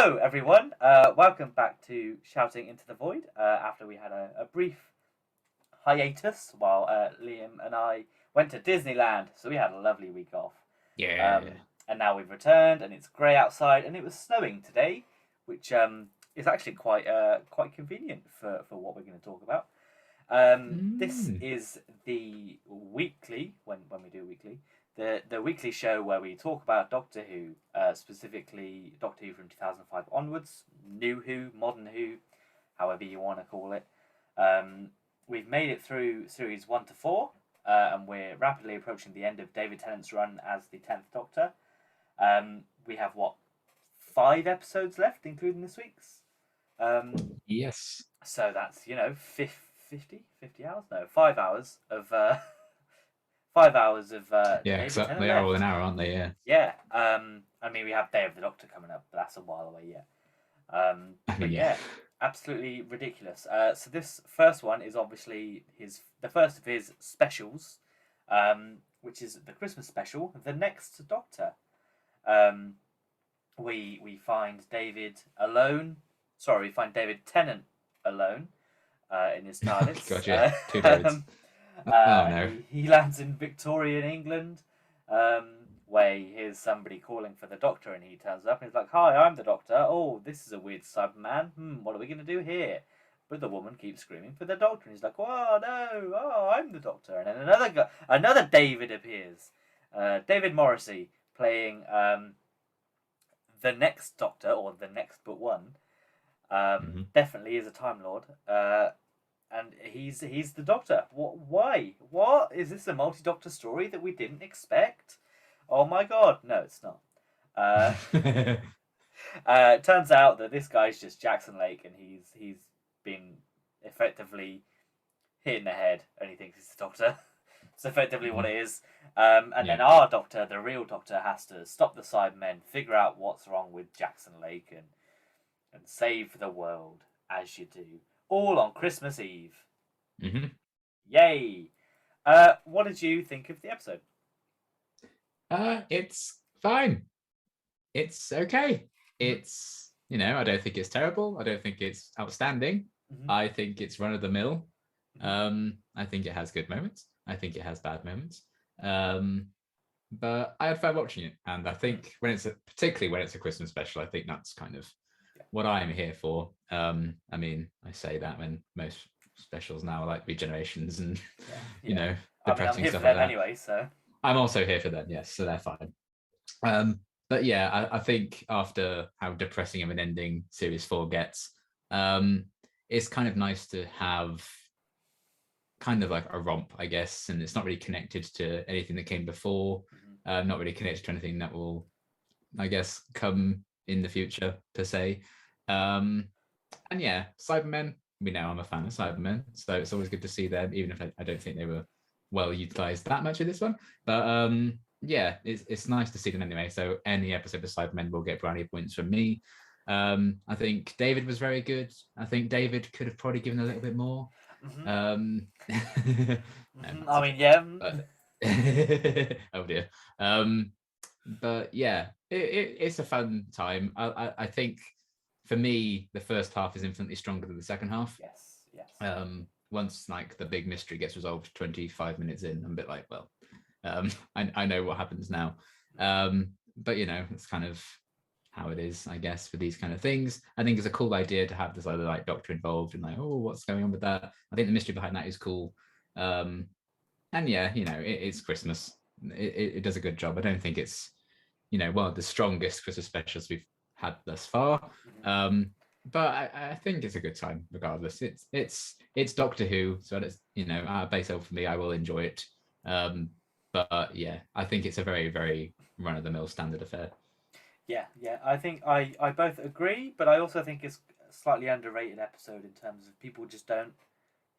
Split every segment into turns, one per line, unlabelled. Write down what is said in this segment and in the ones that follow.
Hello, everyone. Welcome back to Shouting into the Void. After we had a brief hiatus while Liam and I went to Disneyland, so we had a lovely week off.
Yeah.
And now we've returned, and it's grey outside, and it was snowing today, which is actually quite convenient for what we're going to talk about. This
Mm.
is the weekly when we do weekly the weekly show where we talk about Doctor Who, specifically Doctor Who from 2005 onwards, New Who, Modern Who, however you want to call it. We've made it through series 1 to 4, and we're rapidly approaching the end of David Tennant's run as the 10th Doctor. We have, 5 episodes left, including this week's?
Yes.
So that's, 50 hours? No, 5 hours of 5 hours of
Yeah,
David
because
Tennant
they are all
left.
an hour, aren't they? Yeah.
Yeah. I mean, we have Day of the Doctor coming up, but that's a while away yet.
I
But
mean, yeah.
yeah, absolutely ridiculous. So this first one is obviously the first of his specials, which is the Christmas special, The Next Doctor. Um, we find David alone. Sorry, we find David Tennant alone in his TARDIS.
God, yeah. Two Davids. Oh
And
no.
he lands in Victorian England, where he hears somebody calling for the Doctor, and he turns up and he's like, "Hi, I'm the Doctor. Oh, this is a weird Cyberman. What are we going to do here?" But the woman keeps screaming for the Doctor, and he's like, "Oh no! Oh, I'm the Doctor." And then another David appears, David Morrissey playing the Next Doctor, or the Next but one.
Hmm.
Definitely is a Time Lord. And he's the Doctor. What? Why? What is this? A multi-Doctor story that we didn't expect? Oh my God! No, it's not. Uh, it turns out that this guy's just Jackson Lake, and he's been effectively hit in the head, and he thinks he's the Doctor. It's effectively what it is. And
Yeah.
then our Doctor, the real Doctor, has to stop the Cybermen, figure out what's wrong with Jackson Lake, and save the world as you do, all on Christmas Eve.
Hmm.
Yay! What did you think of the episode?
It's fine. It's okay.
Mm-hmm.
I don't think it's terrible. I don't think it's outstanding.
Mm-hmm.
I think it's run of the mill.
Mm-hmm.
I think it has good moments. I think it has bad moments. But I had fun watching it, and I think particularly when it's a Christmas special, I think that's kind of
Yeah.
what I'm here for. I mean, I say that when most specials now are like regenerations and
Yeah. I mean, I'm
depressing
here for
stuff like
them
that.
anyway, so.
I'm also here for them, yes, so they're fine. But yeah, I think after how depressing of an ending Series 4 gets, it's kind of nice to have kind of like a romp, I guess, and it's not really connected to anything that came before, not really connected to anything that will, I guess, come in the future per se. And yeah, Cybermen, we know I'm a fan of Cybermen, so it's always good to see them, even if I don't think they were well utilized that much in this one. But yeah, it's nice to see them anyway. So any episode of Cybermen will get brownie points from me. I think David was very good. I think David could have probably given a little bit more.
Mm-hmm.
No,
I mean, yeah.
but oh dear. But yeah, it's a fun time. I think for me, the first half is infinitely stronger than the second half.
Yes. Yes.
Once like the big mystery gets resolved 25 minutes in, I'm a bit like, well, I know what happens now. But it's kind of how it is, I guess, for these kind of things. I think it's a cool idea to have this other like Doctor involved and like, oh, what's going on with that? I think the mystery behind that is cool. And yeah, it's Christmas. It does a good job. I don't think it's one of the strongest Christmas specials we've had thus far. But I think it's a good time regardless. It's Doctor Who, so it's at a base level for me, I will enjoy it. But yeah, I think it's a very, very run of the mill standard affair.
Yeah. I think I both agree, but I also think it's a slightly underrated episode in terms of people just don't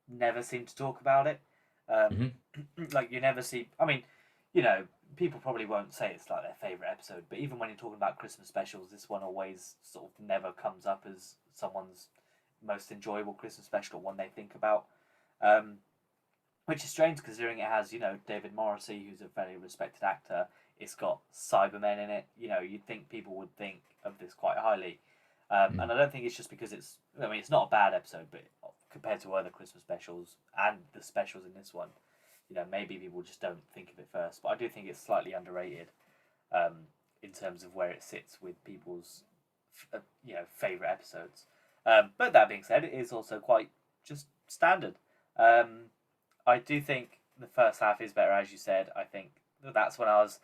never seem to talk about it.
Mm-hmm.
Like you never see. I mean, you know, people probably won't say it's like their favorite episode, but even when you're talking about Christmas specials, this one always sort of never comes up as someone's most enjoyable Christmas special, one they think about. Um, which is strange considering it has, David Morrissey, who's a very respected actor. It's got Cybermen in it. You'd think people would think of this quite highly. And I don't think it's just because it's not a bad episode, but compared to other Christmas specials and the specials in this one, maybe people just don't think of it first. But I do think it's slightly underrated in terms of where it sits with people's favorite episodes. But that being said, it is also quite just standard. I do think the first half is better, as you said. I think that's when I was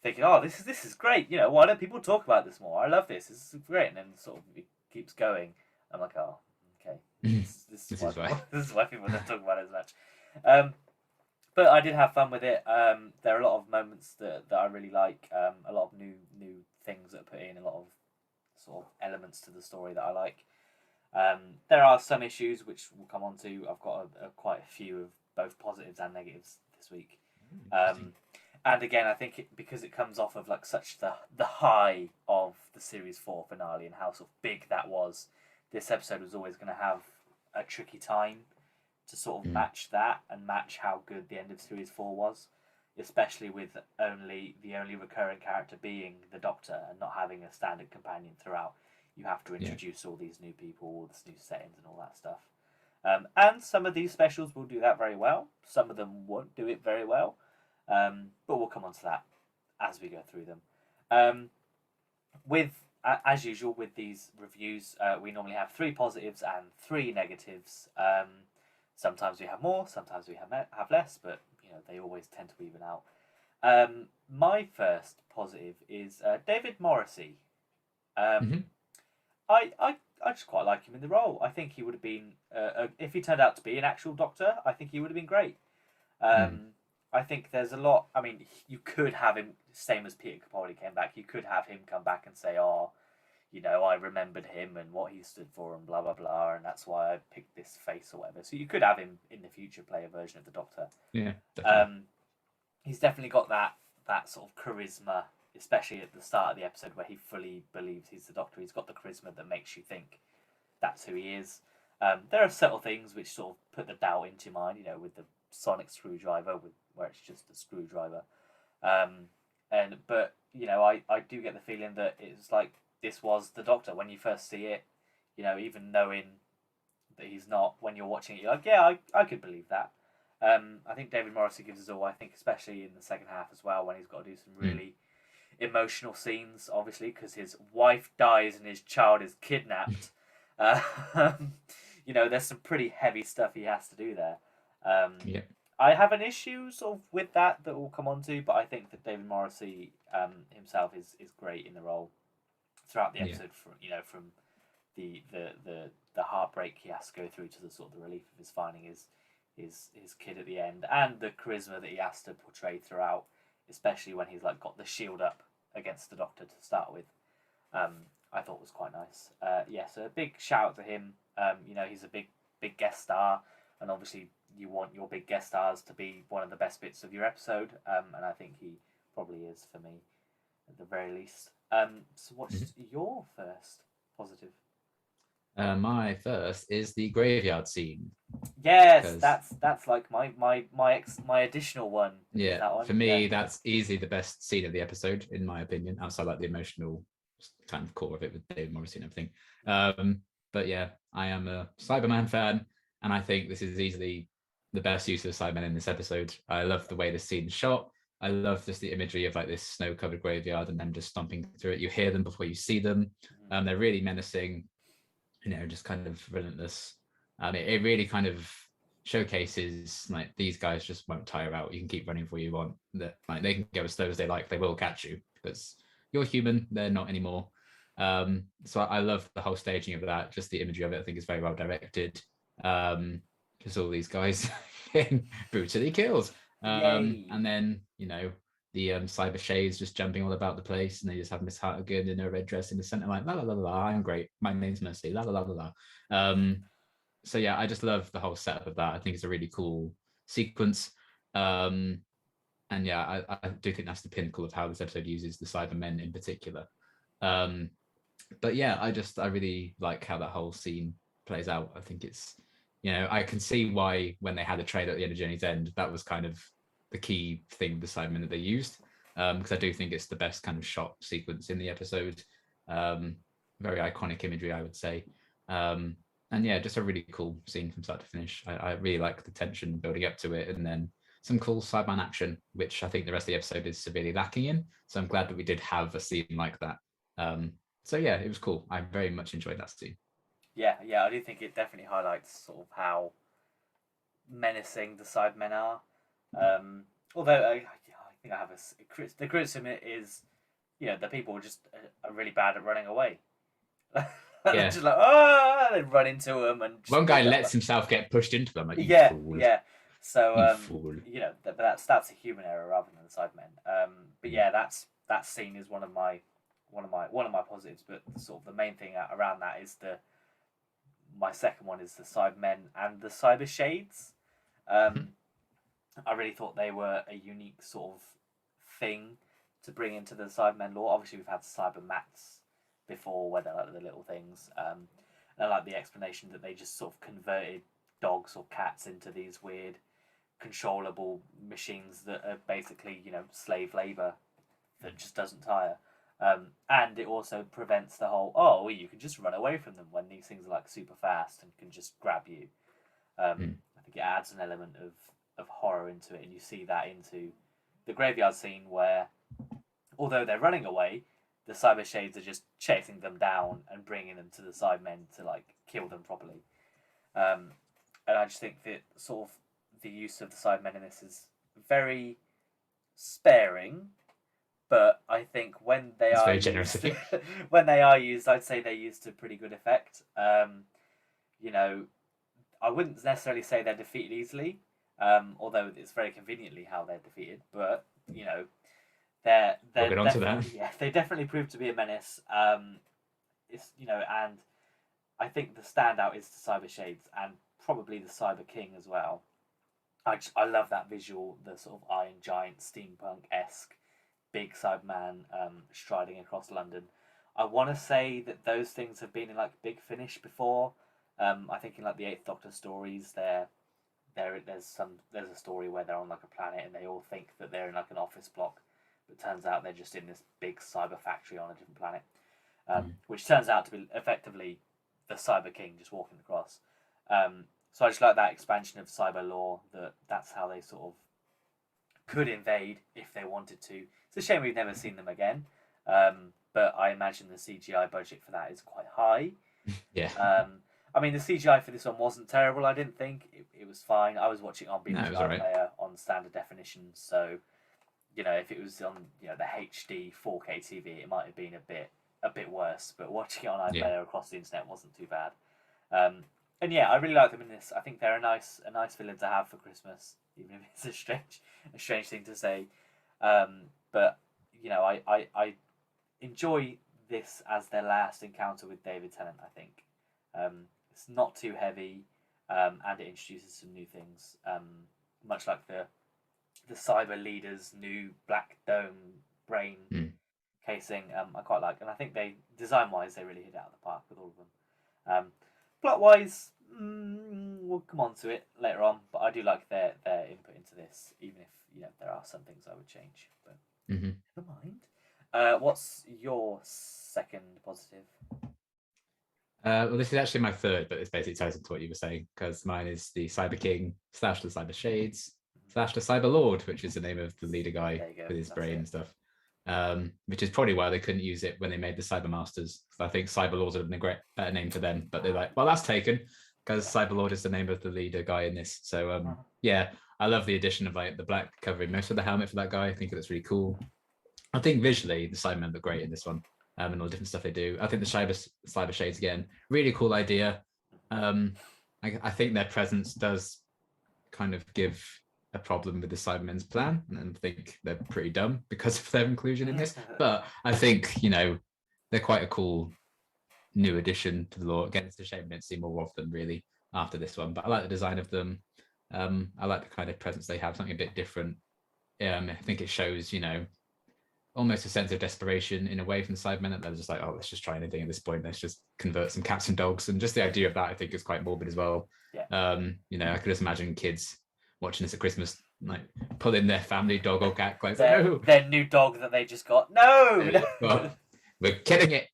thinking, oh, this is great. Why don't people talk about this more? I love this. This is great. And then sort of it keeps going. I'm like, oh, okay. This is why this is why people don't talk about it as much. But I did have fun with it. There are a lot of moments that I really like. A lot of new things that are put in. A lot of sort of elements to the story that I like. There are some issues which we'll come on to. I've got quite a few of both positives and negatives this week. And again, I think because it comes off of like such the high of the series 4 finale and how sort of big that was, this episode was always going to have a tricky time to sort of match that and match how good the end of series 4 was, especially with the only recurring character being the Doctor and not having a standard companion throughout. You have to introduce all these new people, all these new settings and all that stuff. And some of these specials will do that very well. Some of them won't do it very well. But we'll come on to that as we go through them. As usual with these reviews, we normally have 3 positives and 3 negatives. Sometimes we have more, sometimes we have less, but they always tend to even out. My first positive is David Morrissey. I just quite like him in the role. I think he would have been, if he turned out to be an actual Doctor, I think he would have been great. I think there's a lot. I mean, you could have him, same as Peter Capaldi came back, you could have him come back and say, oh, I remembered him and what he stood for and blah, blah, blah, and that's why I picked this face or whatever. So you could have him in the future play a version of the Doctor.
Yeah, definitely.
He's definitely got that sort of charisma, especially at the start of the episode where he fully believes he's the Doctor. He's got the charisma that makes you think that's who he is. There are subtle things which sort of put the doubt into mind, with the sonic screwdriver, where it's just a screwdriver. But I do get the feeling that it's like this was the Doctor when you first see it. Even knowing that he's not, when you're watching it, you're like, yeah, I could believe that. I think David Morrissey gives us all. I think especially in the second half as well, when he's got to do some really emotional scenes, obviously because his wife dies and his child is kidnapped. There's some pretty heavy stuff he has to do there. I have an issue sort of with that we'll come on to, but I think that David Morrissey himself is great in the role throughout the episode. From the heartbreak he has to go through to the sort of the relief of his finding his kid at the end, and the charisma that he has to portray throughout, especially when he's like got the shield up against the Doctor to start with. I thought was quite nice. So a big shout out to him. He's a big guest star, and obviously you want your big guest stars to be one of the best bits of your episode, and I think he probably is for me, at the very least. So what's your first positive?
My first is the graveyard scene.
Yes, that's like my additional one.
Yeah,
that one.
For me, that's easily the best scene of the episode, in my opinion, outside like the emotional kind of core of it with David Morrissey and everything. But yeah, I am a Cyberman fan, and I think this is easily the best use of Cybermen in this episode. I love the way the scene's shot. I love just the imagery of like this snow-covered graveyard and them just stomping through it. You hear them before you see them. They're really menacing, just kind of relentless. It really kind of showcases like these guys just won't tire out. You can keep running for you want. That like they can go as slow as they like. They will catch you because you're human. They're not anymore. So I love the whole staging of that. Just the imagery of it, I think, is very well directed. Just all these guys getting brutally killed. And then the cyber shades just jumping all about the place, and they just have Miss Hartigan in her red dress in the center, like la la la la. I'm great. My name's Mercy. La la la la la. So yeah, I just love the whole setup of that. I think it's a really cool sequence. And yeah, I do think that's the pinnacle of how this episode uses the Cybermen in particular. But yeah, I really like how that whole scene plays out. I think it's, I can see why when they had a trailer at the end of Journey's End, that was kind of the key thing, the Cybermen that they used, because I do think it's the best kind of shot sequence in the episode. very iconic imagery, I would say. And yeah, just a really cool scene from start to finish. I really like the tension building up to it, and then some cool Cyberman action, which I think the rest of the episode is severely lacking in. So I'm glad that we did have a scene like that. So yeah, it was cool. I very much enjoyed that scene.
Yeah, I do think it definitely highlights sort of how menacing the Cybermen are. Although I think I have the criticism is, the people just are really bad at running away. They're just like, they run into them, and
one guy lets himself get pushed into them. Like, you fool.
Yeah. So
you fool.
That's a human error rather than the Cybermen. But yeah, that scene is one of my positives. But sort of the main thing around that is my second one is the Cybermen and the Cyber Shades. I really thought they were a unique sort of thing to bring into the Cybermen lore. Obviously, we've had Cyber Mats before, where they're like the little things. And I like the explanation that they just sort of converted dogs or cats into these weird, controllable machines that are basically, slave labor that just doesn't tire. And it also prevents the whole, you can just run away from them when these things are like super fast and can just grab you. I think it adds an element of horror into it, and you see that into the graveyard scene where, although they're running away, the Cyber Shades are just chasing them down and bringing them to the Cybermen to like kill them properly. And I just think that sort of the use of the Cybermen in this is very sparing, but I think when they
It's
are
very generous
used, when they are used, I'd say they're used to pretty good effect. I wouldn't necessarily say they're defeated easily, although it's very conveniently how they're defeated. But they're they definitely prove to be a menace. And I think the standout is the Cyber Shades and probably the Cyber King as well. I love that visual, the sort of Iron Giant steampunk-esque big Cyberman striding across London. I want to say that those things have been in like Big Finish before. I think in like the Eighth Doctor stories, there's a story where they're on like a planet and they all think that they're in like an office block, but turns out they're just in this big cyber factory on a different planet, which turns out to be effectively the Cyber King just walking across. So I just like that expansion of cyber lore, that's how they sort of could invade if they wanted to. It's a shame we've never seen them again, but I imagine the CGI budget for that is quite high.
Yeah.
I mean, the CGI for this one wasn't terrible, I didn't think. It was fine. I was watching on BBC iPlayer on standard definition, so, if it was on, the HD 4K TV, it might have been a bit worse, but watching it on iPlayer across the internet wasn't too bad. And yeah, I really like them in this. I think they're a nice villain to have for Christmas, even if it's a strange thing to say. But, I enjoy this as their last encounter with David Tennant, I think. It's not too heavy, and it introduces some new things, much like the cyber leader's new black dome brain casing. I quite like, and I think design-wise they really hit it out of the park with all of them. Plot-wise, we'll come on to it later on, but I do like their input into this, even if there are some things I would change. But never mind. What's your second positive?
Well, this is actually my third, but it's basically ties into what you were saying, because mine is the Cyber King / the Cyber Shades / the Cyber Lord, which is the name of the leader guy with his brain and stuff. Which is probably why they couldn't use it when they made the Cyber Masters. I think Cyber Lords would have been a better name for them, but they're like, well, that's taken, because Cyber Lord is the name of the leader guy in this. So yeah, I love the addition of like the black covering most of the helmet for that guy. I think that's really cool. I think visually the Cybermen look great in this one. And all the different stuff they do. I think the Cyber Shades, again, really cool idea. I think their presence does kind of give a problem with the Cybermen's plan, and I think they're pretty dumb because of their inclusion in this. But I think, they're quite a cool new addition to the lore. Again, it's a shame we didn't see more of them really after this one, but I like the design of them. I like the kind of presence they have, something a bit different. I think it shows, almost a sense of desperation in a way from the Cybermen, that they're just like, let's just try anything at this point. Let's just convert some cats and dogs. And just the idea of that, I think, is quite morbid as well.
Yeah.
I could just imagine kids watching this at Christmas, like pulling their family dog or cat, like,
their new dog that they just got. No!
we're killing it,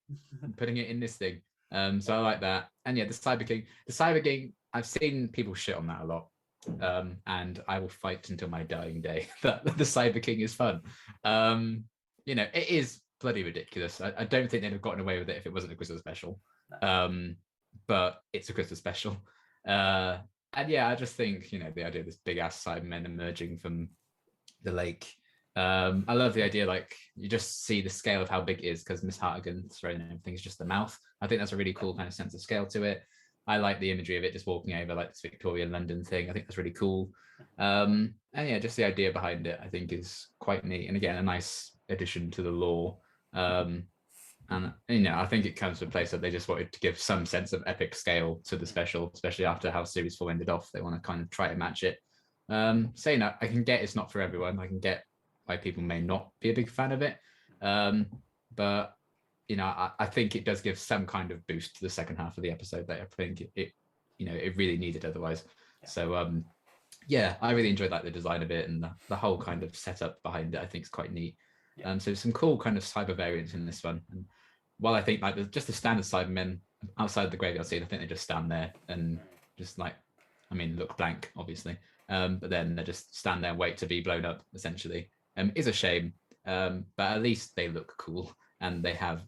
putting it in this thing. So I like that. And yeah, the Cyber King, I've seen people shit on that a lot. And I will fight until my dying day that the Cyber King is fun. It is bloody ridiculous. I don't think they'd have gotten away with it if it wasn't a Christmas special.
No.
But it's a Christmas special. And yeah, I just think, the idea of this big ass Cybermen emerging from the lake. I love the idea, like you just see the scale of how big it is because Miss Hartigan's throwing everything is just the mouth. I think that's a really cool kind of sense of scale to it. I like the imagery of it just walking over like this Victorian London thing. I think that's really cool. And yeah, just the idea behind it, I think is quite neat. And again, a nice addition to the lore. And I think it comes to a place that they just wanted to give some sense of epic scale to the special, especially after how series 4 ended off. They want to kind of try to match it. Saying that, I can get it's not for everyone. I can get why people may not be a big fan of it. But I think it does give some kind of boost to the second half of the episode that I think it really needed otherwise.
Yeah.
So yeah, I really enjoyed like the design of it and the whole kind of setup behind it. I think is quite neat.
Yeah.
So some cool kind of cyber variants in this one. And while I think like just the standard Cybermen outside the graveyard scene, I think they just stand there and just look blank, obviously. But then they just stand there and wait to be blown up, essentially. Is a shame. But at least they look cool and they have,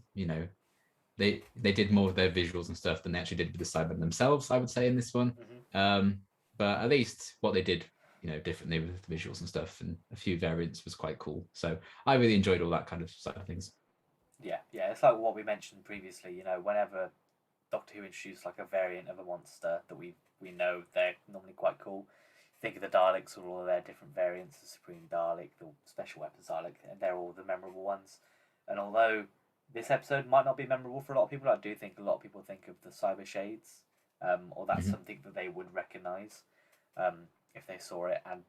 they did more of their visuals and stuff than they actually did with the Cybermen themselves, I would say, in this one. But at least what they did, differently with the visuals and stuff and a few variants was quite cool. So I really enjoyed all that kind of side of things.
Yeah, it's like what we mentioned previously. Whenever Doctor Who introduced like a variant of a monster that we know they're normally quite cool. Think of the Daleks or all of their different variants, the Supreme Dalek, the Special Weapons Dalek, and they're all the memorable ones. And although this episode might not be memorable for a lot of people, I do think a lot of people think of the Cyber Shades, or that's something that they would recognise if they saw it. And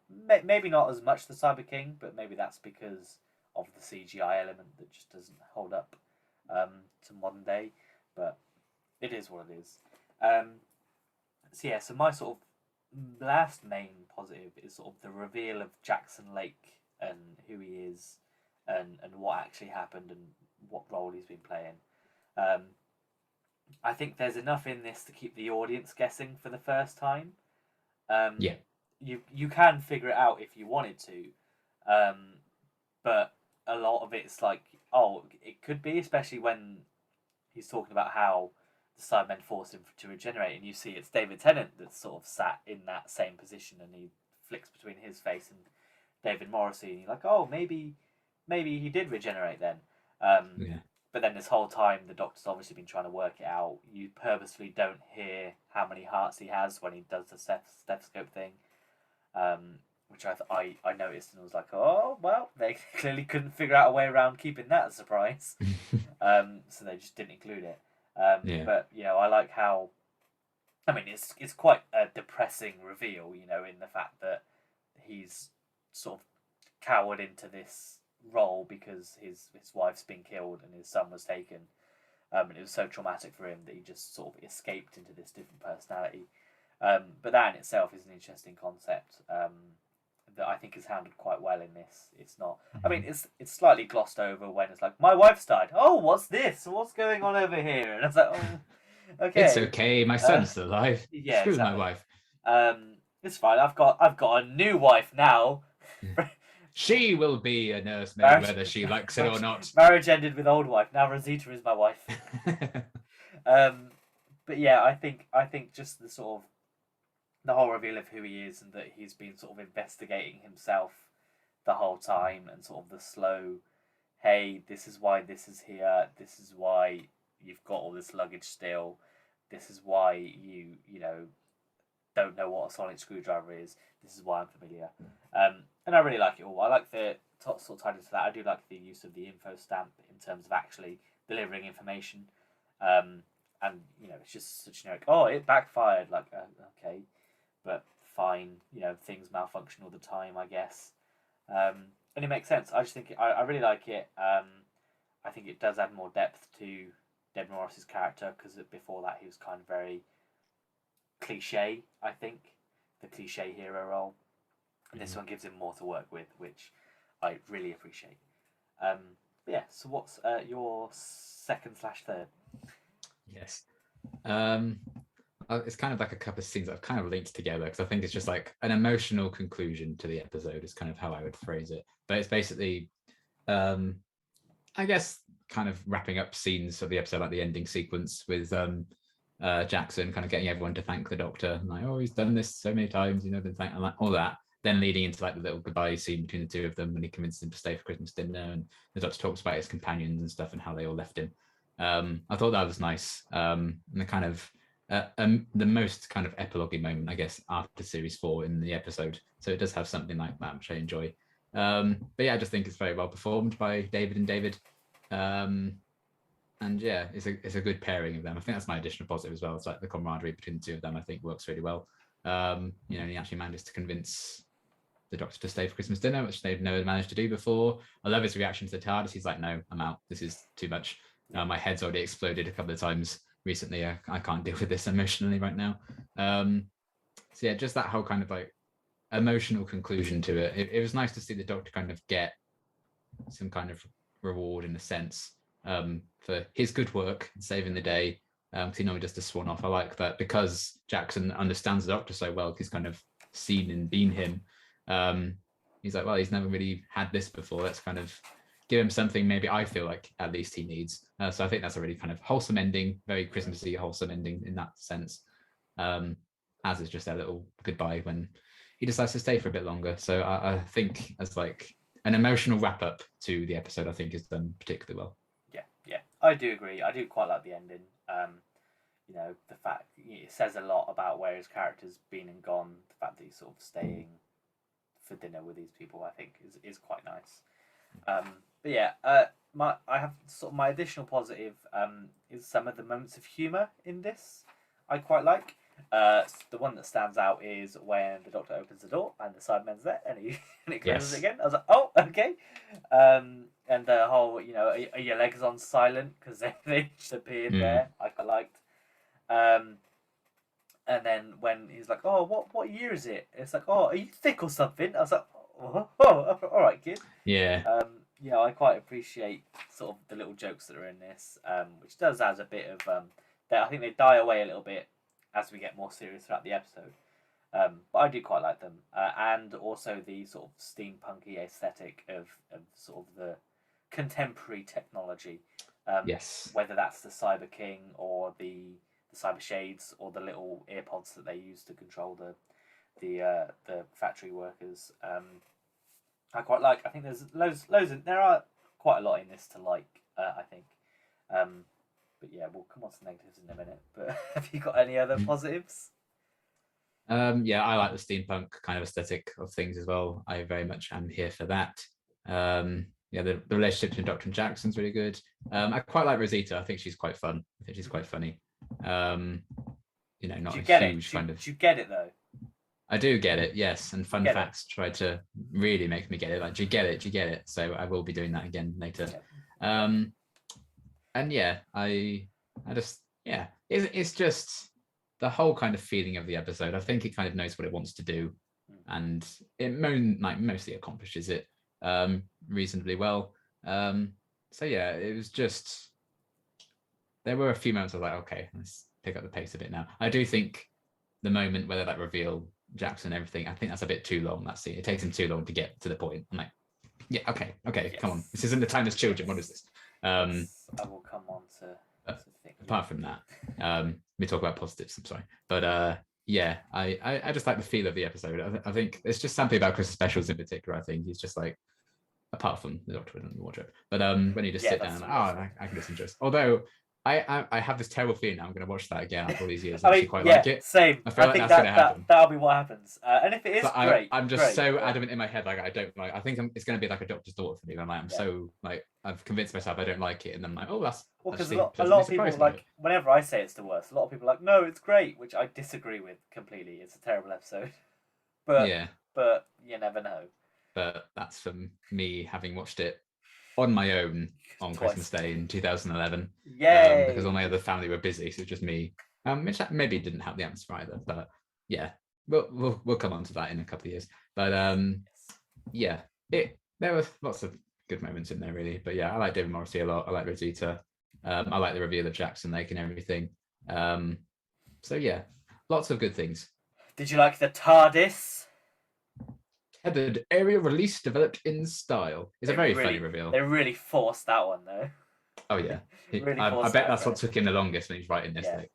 maybe not as much the Cyber King, but maybe that's because of the CGI element that just doesn't hold up to modern day. But it is what it is. So my sort of last main positive is sort of the reveal of Jackson Lake and who he is and what actually happened and what role he's been playing. I think there's enough in this to keep the audience guessing for the first time.
Yeah.
You can figure it out if you wanted to, but a lot of it's like, it could be, especially when he's talking about how the Cybermen forced him to regenerate, and you see it's David Tennant that's sort of sat in that same position, and he flicks between his face and David Morrison, and you're like, oh, maybe he did regenerate then.
Yeah.
But then this whole time, the Doctor's obviously been trying to work it out. You purposely don't hear how many hearts he has when he does the stethoscope thing, which I noticed and was like, oh, well, they clearly couldn't figure out a way around keeping that a surprise. So they just didn't include it. But I like how, it's quite a depressing reveal, in the fact that he's sort of cowered into this role because his wife's been killed and his son was taken, and it was so traumatic for him that he just sort of escaped into this different personality. But that in itself is an interesting concept that I think is handled quite well in this. It's not. It's slightly glossed over when it's like, my wife's died. Oh, what's this? What's going on over here? And it's like, oh, okay.
It's okay. My son's still alive.
Yeah,
Screw
exactly.
my wife.
It's fine. I've got a new wife now.
She will be a nursemaid, whether she likes it or not.
Marriage ended with old wife. Now Rosita is my wife. But yeah, I think just the sort of the whole reveal of who he is and that he's been sort of investigating himself the whole time, and sort of the slow, hey, this is why this is here. This is why you've got all this luggage still. This is why you don't know what a sonic screwdriver is. This is why I'm familiar. And I really like it all. I like the sort of tied into that. I do like the use of the info stamp in terms of actually delivering information. And it's just such generic. Oh, it backfired. Like, okay, but fine. Things malfunction all the time, I guess. And it makes sense. I just think I really like it. I think it does add more depth to Deb Morris's character, because before that he was kind of very cliche. I think the cliche hero role. And this one gives him more to work with, which I really appreciate. Yeah. So what's your second/third?
Yes. It's kind of like a couple of scenes that I've kind of linked together because I think it's just like an emotional conclusion to the episode is kind of how I would phrase it. But it's basically, I guess, kind of wrapping up scenes of the episode, like the ending sequence with Jackson kind of getting everyone to thank the Doctor, and like, oh, he's done this so many times, been thanked, and like all that. Then leading into like the little goodbye scene between the two of them when he convinces them to stay for Christmas dinner, and the Doctor talks about his companions and stuff and how they all left him. I thought that was nice, and the kind of the most kind of epilogue moment, I guess, after series 4 in the episode. So it does have something like that, which I enjoy. But yeah, I just think it's very well performed by David and David. And yeah, it's a good pairing of them. I think that's my additional positive as well. It's like the camaraderie between the two of them, I think, works really well. He actually managed to convince the Doctor to stay for Christmas dinner, which they've never managed to do before. I love his reaction to the TARDIS. He's like, no, I'm out. This is too much. My head's already exploded a couple of times recently. I can't deal with this emotionally right now. So yeah, just that whole kind of like emotional conclusion to it. It was nice to see the Doctor kind of get some kind of reward in a sense for his good work in saving the day. Because he normally does the swan off. I like that because Jackson understands the Doctor so well. He's kind of seen and been him. He's like, well, he's never really had this before. Let's kind of give him something maybe I feel like at least he needs. So I think that's a really kind of wholesome ending, very Christmassy, wholesome ending in that sense. As is just a little goodbye when he decides to stay for a bit longer. So I think as like an emotional wrap up to the episode, I think is done particularly well.
Yeah, I do agree. I do quite like the ending. The fact it says a lot about where his character's been and gone. The fact that he's sort of staying for dinner with these people, I think, is quite nice. But yeah, I have sort of my additional positive is some of the moments of humour in this. I quite like. The one that stands out is when the Doctor opens the door and the Sidemen's there, and he closes it again. I was like, oh, okay. And the whole, are your legs on silent because they just appeared there. I quite liked. And then when he's like, oh, what year is it? It's like, oh, are you thick or something? I was like, oh, all right, kid.
Yeah.
I quite appreciate sort of the little jokes that are in this, which does add a bit of I think they die away a little bit as we get more serious throughout the episode. But I do quite like them, and also the sort of steampunky aesthetic of sort of the contemporary technology.
Yes.
Whether that's the Cyber King or the cyber shades or the little earpods that they use to control the factory workers. I quite like. I think there's loads. There are quite a lot in this to like. I think. But yeah, we'll come on to negatives in a minute. But have you got any other positives?
Yeah, I like the steampunk kind of aesthetic of things as well. I very much am here for that. The relationship between Doctor and Jackson's really good. I quite like Rosita. I think she's quite fun. I think she's quite funny. Not a huge kind of.
Do you get it though?
I do get it, yes. And fun facts try to really make me get it. Like, do you get it? Do you get it? So I will be doing that again later. Yeah. And yeah, I just it's just the whole kind of feeling of the episode. I think it kind of knows what it wants to do, and it mostly accomplishes it reasonably well. So yeah, it was just there were a few moments I was like, okay, let's pick up the pace a bit now. I do think the moment where they reveal Jackson and everything, I think that's a bit too long, that scene. It takes him too long to get to the point. I'm like, yeah, okay, yes. Come on. This isn't the Timeless Children. What is this?
I will come on to
apart from that, we talk about positives, I'm sorry. But I just like the feel of the episode. I think it's just something about Christmas specials in particular. I think he's just like, apart from the Doctor in the wardrobe, but when you just sit down, I can listen to this. Although I have this terrible feeling I'm going to watch that again after all these years. I quite like it.
Same.
I feel like that's going to happen.
That'll be what happens. And if it is great,
I'm just so adamant in my head. Like I don't like. I think it's going to be like a Doctor's Daughter for me. I've convinced myself I don't like it, and then I'm like, oh, that's
because a lot of people like. Whenever I say it's the worst, a lot of people are like, no, it's great, which I disagree with completely. It's a terrible episode, but you never know.
But that's from me having watched it on my own on Christmas Day in 2011.
Yay!
Because all my other family were busy, so it was just me. Which maybe didn't help the atmosphere either. But yeah, we'll come on to that in a couple of years. But there were lots of good moments in there, really. But yeah, I like David Morrissey a lot. I like Rosita. I like the reveal of Jackson Lake and everything. So yeah, lots of good things.
Did you like the TARDIS?
Tethered area release developed in style. It's a very funny reveal.
They really forced that one though.
Oh yeah,
Really
I bet that's what took him the longest when he's writing this.
Yeah,
like,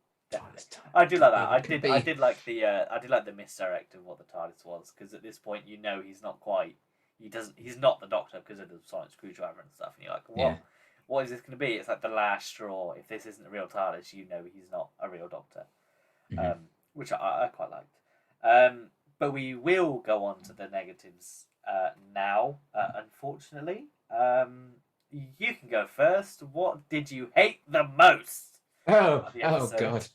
I do like that. I did like the misdirect of what the TARDIS was, because at this point he's not quite, he's not the Doctor because of the sonic screwdriver and stuff, and you're like, what is this going to be? It's like the last straw. If this isn't a real TARDIS, you know he's not a real Doctor.
Mm-hmm.
Which I quite liked. But we will go on to the negatives now, unfortunately. You can go first. What did you hate the most?
Oh God.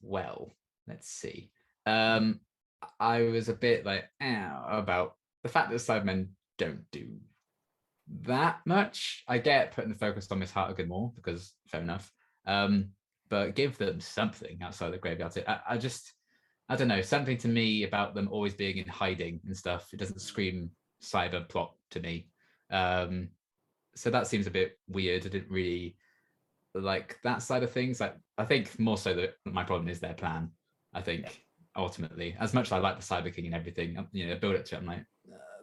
Well, let's see. I was a bit like about the fact that Cybermen don't do that much. I get putting the focus on Miss Hartigan more because fair enough. But give them something outside the graveyard. I don't know, something to me about them always being in hiding and stuff. It doesn't scream cyber plot to me. So that seems a bit weird. I didn't really like that side of things. Like, I think more so that my problem is their plan. I think ultimately, as much as I like the Cyber King and everything, build it to it, I'm like,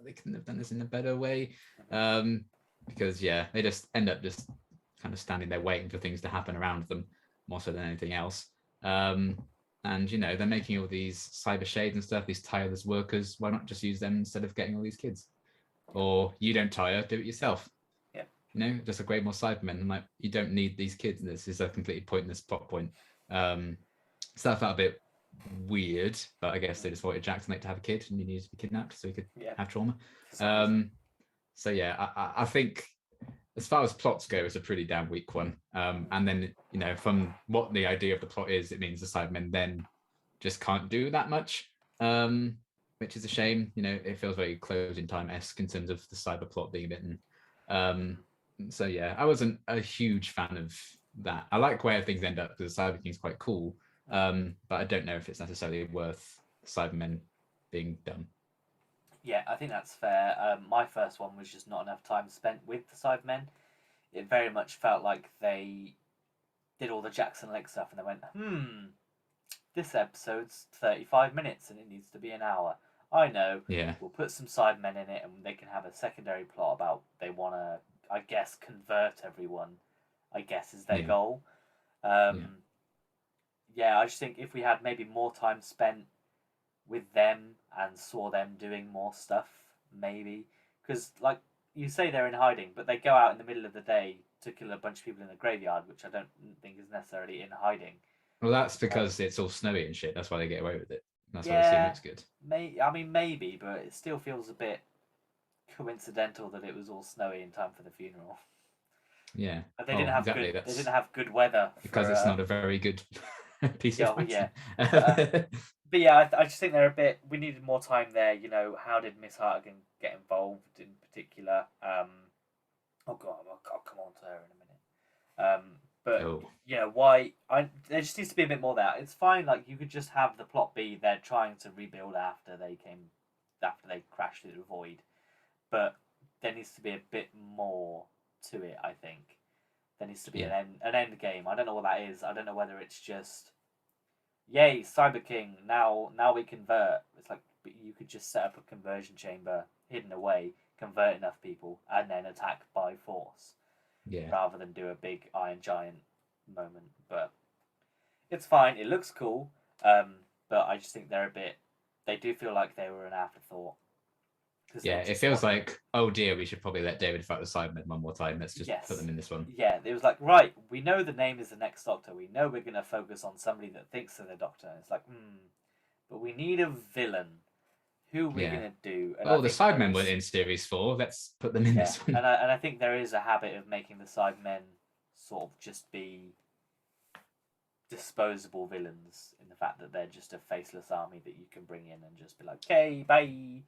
they couldn't have done this in a better way. Because they just end up just kind of standing there waiting for things to happen around them more so than anything else. And they're making all these cyber shades and stuff, these tireless workers. Why not just use them instead of getting all these kids? Or you don't tire, do it yourself. Just upgrade more Cybermen. I'm like, you don't need these kids. This is a completely pointless plot point. So that felt a bit weird, but I guess they just wanted Jackson Lake to have a kid and he needed to be kidnapped so he could have trauma. So yeah, I think as far as plots go, it's a pretty damn weak one. And then, from what the idea of the plot is, it means the Cybermen then just can't do that much, which is a shame. It feels very closed in time-esque in terms of the cyber plot being written. So yeah, I wasn't a huge fan of that. I like where things end up because the Cyber King's quite cool, but I don't know if it's necessarily worth Cybermen being done.
Yeah, I think that's fair. My first one was just not enough time spent with the Cybermen. It very much felt like they did all the Jackson Lake stuff and they went, this episode's 35 minutes and it needs to be an hour. I know.
Yeah.
We'll put some Cybermen in it and they can have a secondary plot about they want to, I guess, convert everyone, I guess, is their goal. I just think if we had maybe more time spent with them and saw them doing more stuff, maybe. Because, like you say, they're in hiding, but they go out in the middle of the day to kill a bunch of people in the graveyard, which I don't think is necessarily in hiding.
Well, that's because it's all snowy and shit. That's why they get away with it. That's why the scene looks good.
Maybe, but it still feels a bit coincidental that it was all snowy in time for the funeral.
Yeah,
but they didn't have good. They didn't have good weather
because it's not a very good piece of action.
But yeah, I just think they're a bit. We needed more time there. How did Miss Hartigan get involved in particular? Oh God, I'll come on to her in a minute. But why? There just needs to be a bit more there. It's fine. Like you could just have the plot be they're trying to rebuild after they crashed through the void, but there needs to be a bit more to it. I think there needs to be an end game. I don't know what that is. I don't know whether it's just, yay, Cyber King. Now we convert. It's like, but you could just set up a conversion chamber hidden away, convert enough people, and then attack by force. Rather than do a big Iron Giant moment. But it's fine. It looks cool. But I just think they do feel like they were an afterthought.
Yeah, it feels like, oh dear, we should probably let David fight the Cybermen one more time. Let's just put them in this one.
Yeah, it was like, right, we know the name is the Next Doctor. We know we're going to focus on somebody that thinks they're the Doctor. And it's like, but we need a villain. Who are we going to do?
And the Cybermen weren't in Series 4. Let's put them in this one.
And I think there is a habit of making the Cybermen sort of just be disposable villains in the fact that they're just a faceless army that you can bring in and just be like, okay, bye.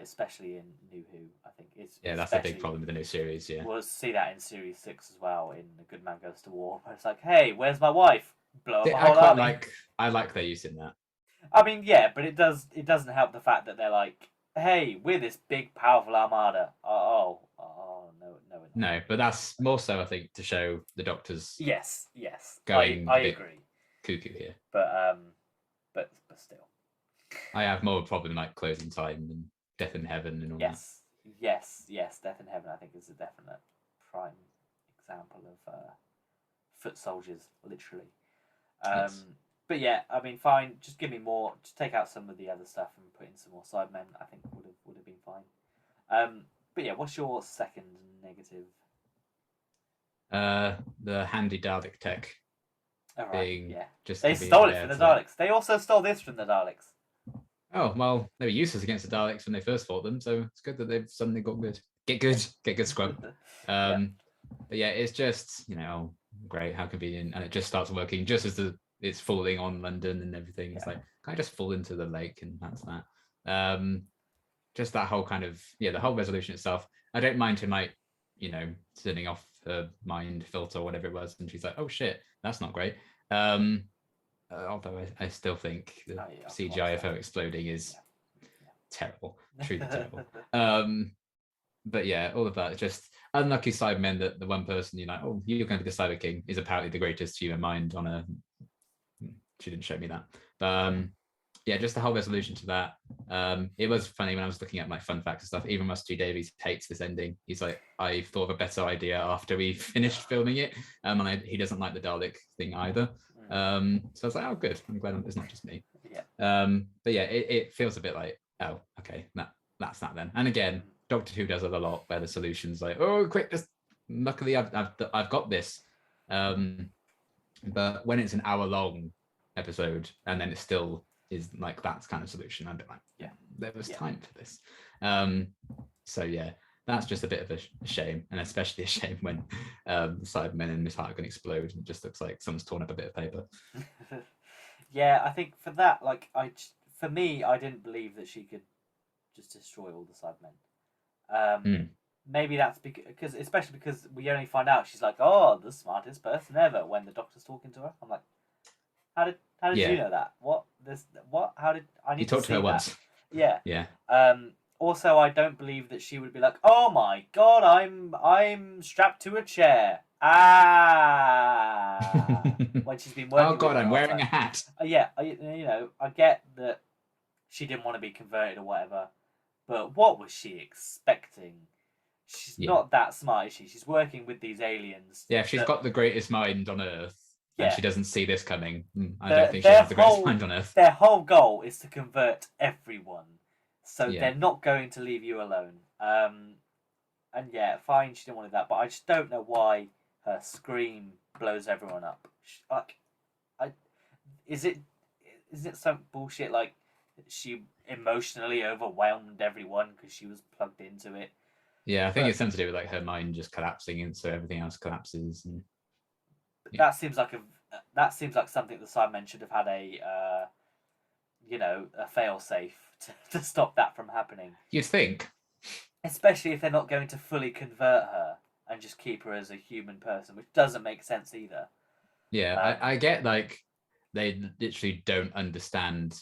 Especially in New Who, I think it's
that's a big problem with the new series. Yeah,
we'll see that in Series 6 as well. In A Good Man Goes to War, where it's like, hey, where's my wife? Blow up a whole army.
I like their use in that.
I mean, yeah, but it doesn't help the fact that they're like hey, we're this big, powerful armada. No, no, we're not.
No, but that's more so, I think, to show the Doctor's
Yes, yes,
going
I
a bit
agree.
cuckoo here.
But still.
I have more of a problem like Closing Time and Death in Heaven and all that.
Yes. Death in Heaven, I think, is a definite prime example of foot soldiers, literally.
Yes.
But yeah, I mean, fine. Just give me more. Just take out some of the other stuff and put in some more Sidemen. I think would have been fine. But yeah, what's your second negative?
The handy Dalek tech
All right,
being
yeah.
just
They
convenient
stole it
there
from the
to like,
Daleks. They also stole this from the Daleks.
oh well, they were useless against the Daleks when they first fought them, so it's good that they've suddenly got good. Get good scrub.
Yeah.
But yeah, it's just, great, how convenient, and it just starts working just as it's falling on London and everything. It's like, can I just fall into the lake, and that's that. Just that whole kind of, the whole resolution itself. I don't mind him like, turning off her mind filter or whatever it was, and she's like, oh shit, that's not great. Although I still think the CGI of her exploding is terrible, truly terrible. But yeah, all of that, just unlucky Cybermen that the one person you're like, oh, you're going to be the Cyber King, is apparently the greatest human mind on a. She didn't show me that, but yeah, just the whole resolution to that. It was funny when I was looking at my fun facts and stuff. Even Rusty Davies hates this ending. He's like, I thought of a better idea after we finished filming it, and he doesn't like the Dalek thing either. So I was like, oh, good. I'm glad it's not just me.
Yeah.
But yeah, it feels a bit like, oh, okay, that's that then. And again, Doctor Who does it a lot where the solution's like, oh, quick, just luckily I've got this. But when it's an hour-long episode and then it still is like that kind of solution, I'd be like, yeah, there was time for this. So yeah, that's just a bit of a shame, and especially a shame when the Cybermen and Miss Hartigan explode and it just looks like someone's torn up a bit of paper.
Yeah, I think for that, like, for me, I didn't believe that she could just destroy all the Cybermen. Maybe that's because, especially because we only find out she's like, oh, the smartest person ever when the Doctor's talking to her. I'm like, how did you know that? How did I need
you talked to her
that?
once?
Yeah.
Yeah.
Also, I don't believe that she would be like, oh my god, I'm strapped to a chair. When she's been working.
Oh god, I'm wearing a hat.
Yeah, I get that she didn't want to be converted or whatever, but what was she expecting? She's not that smart, is she? She's working with these aliens.
Yeah, if she's got the greatest mind on Earth and she doesn't see this coming, I don't think she has the greatest mind on Earth.
Their whole goal is to convert everyone, so they're not going to leave you alone. And yeah, fine, she didn't want that, but I just don't know why her scream blows everyone up. Is it some bullshit like she emotionally overwhelmed everyone because she was plugged into it?
Yeah, I think it's something to do with like her mind just collapsing, and so everything else collapses. And
that seems like something the Cybermen should have had a fail safe to stop that from happening.
You'd think,
especially if they're not going to fully convert her and just keep her as a human person, which doesn't make sense either.
Yeah, I get like they literally don't understand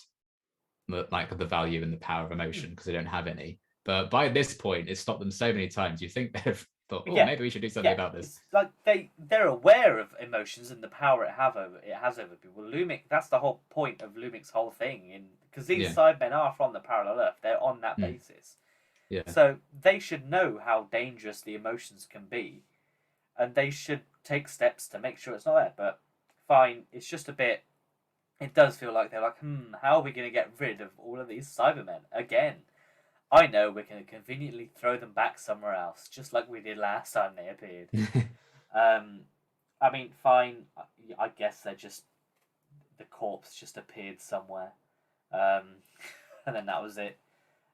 like the value and the power of emotion because they don't have any. But by this point, it's stopped them so many times. You think they've thought, maybe we should do something about this.
It's like they're aware of emotions and the power it has over people. Lumix, that's the whole point of Lumix's whole thing, because these Cybermen are from the parallel Earth. They're on that basis.
Yeah.
So they should know how dangerous the emotions can be, and they should take steps to make sure it's not there. But fine, it's just a bit. It does feel like they're like, how are we going to get rid of all of these Cybermen again? I know we're going to conveniently throw them back somewhere else, just like we did last time they appeared. I mean, fine. I guess they're just the corpse just appeared somewhere, and then that was it.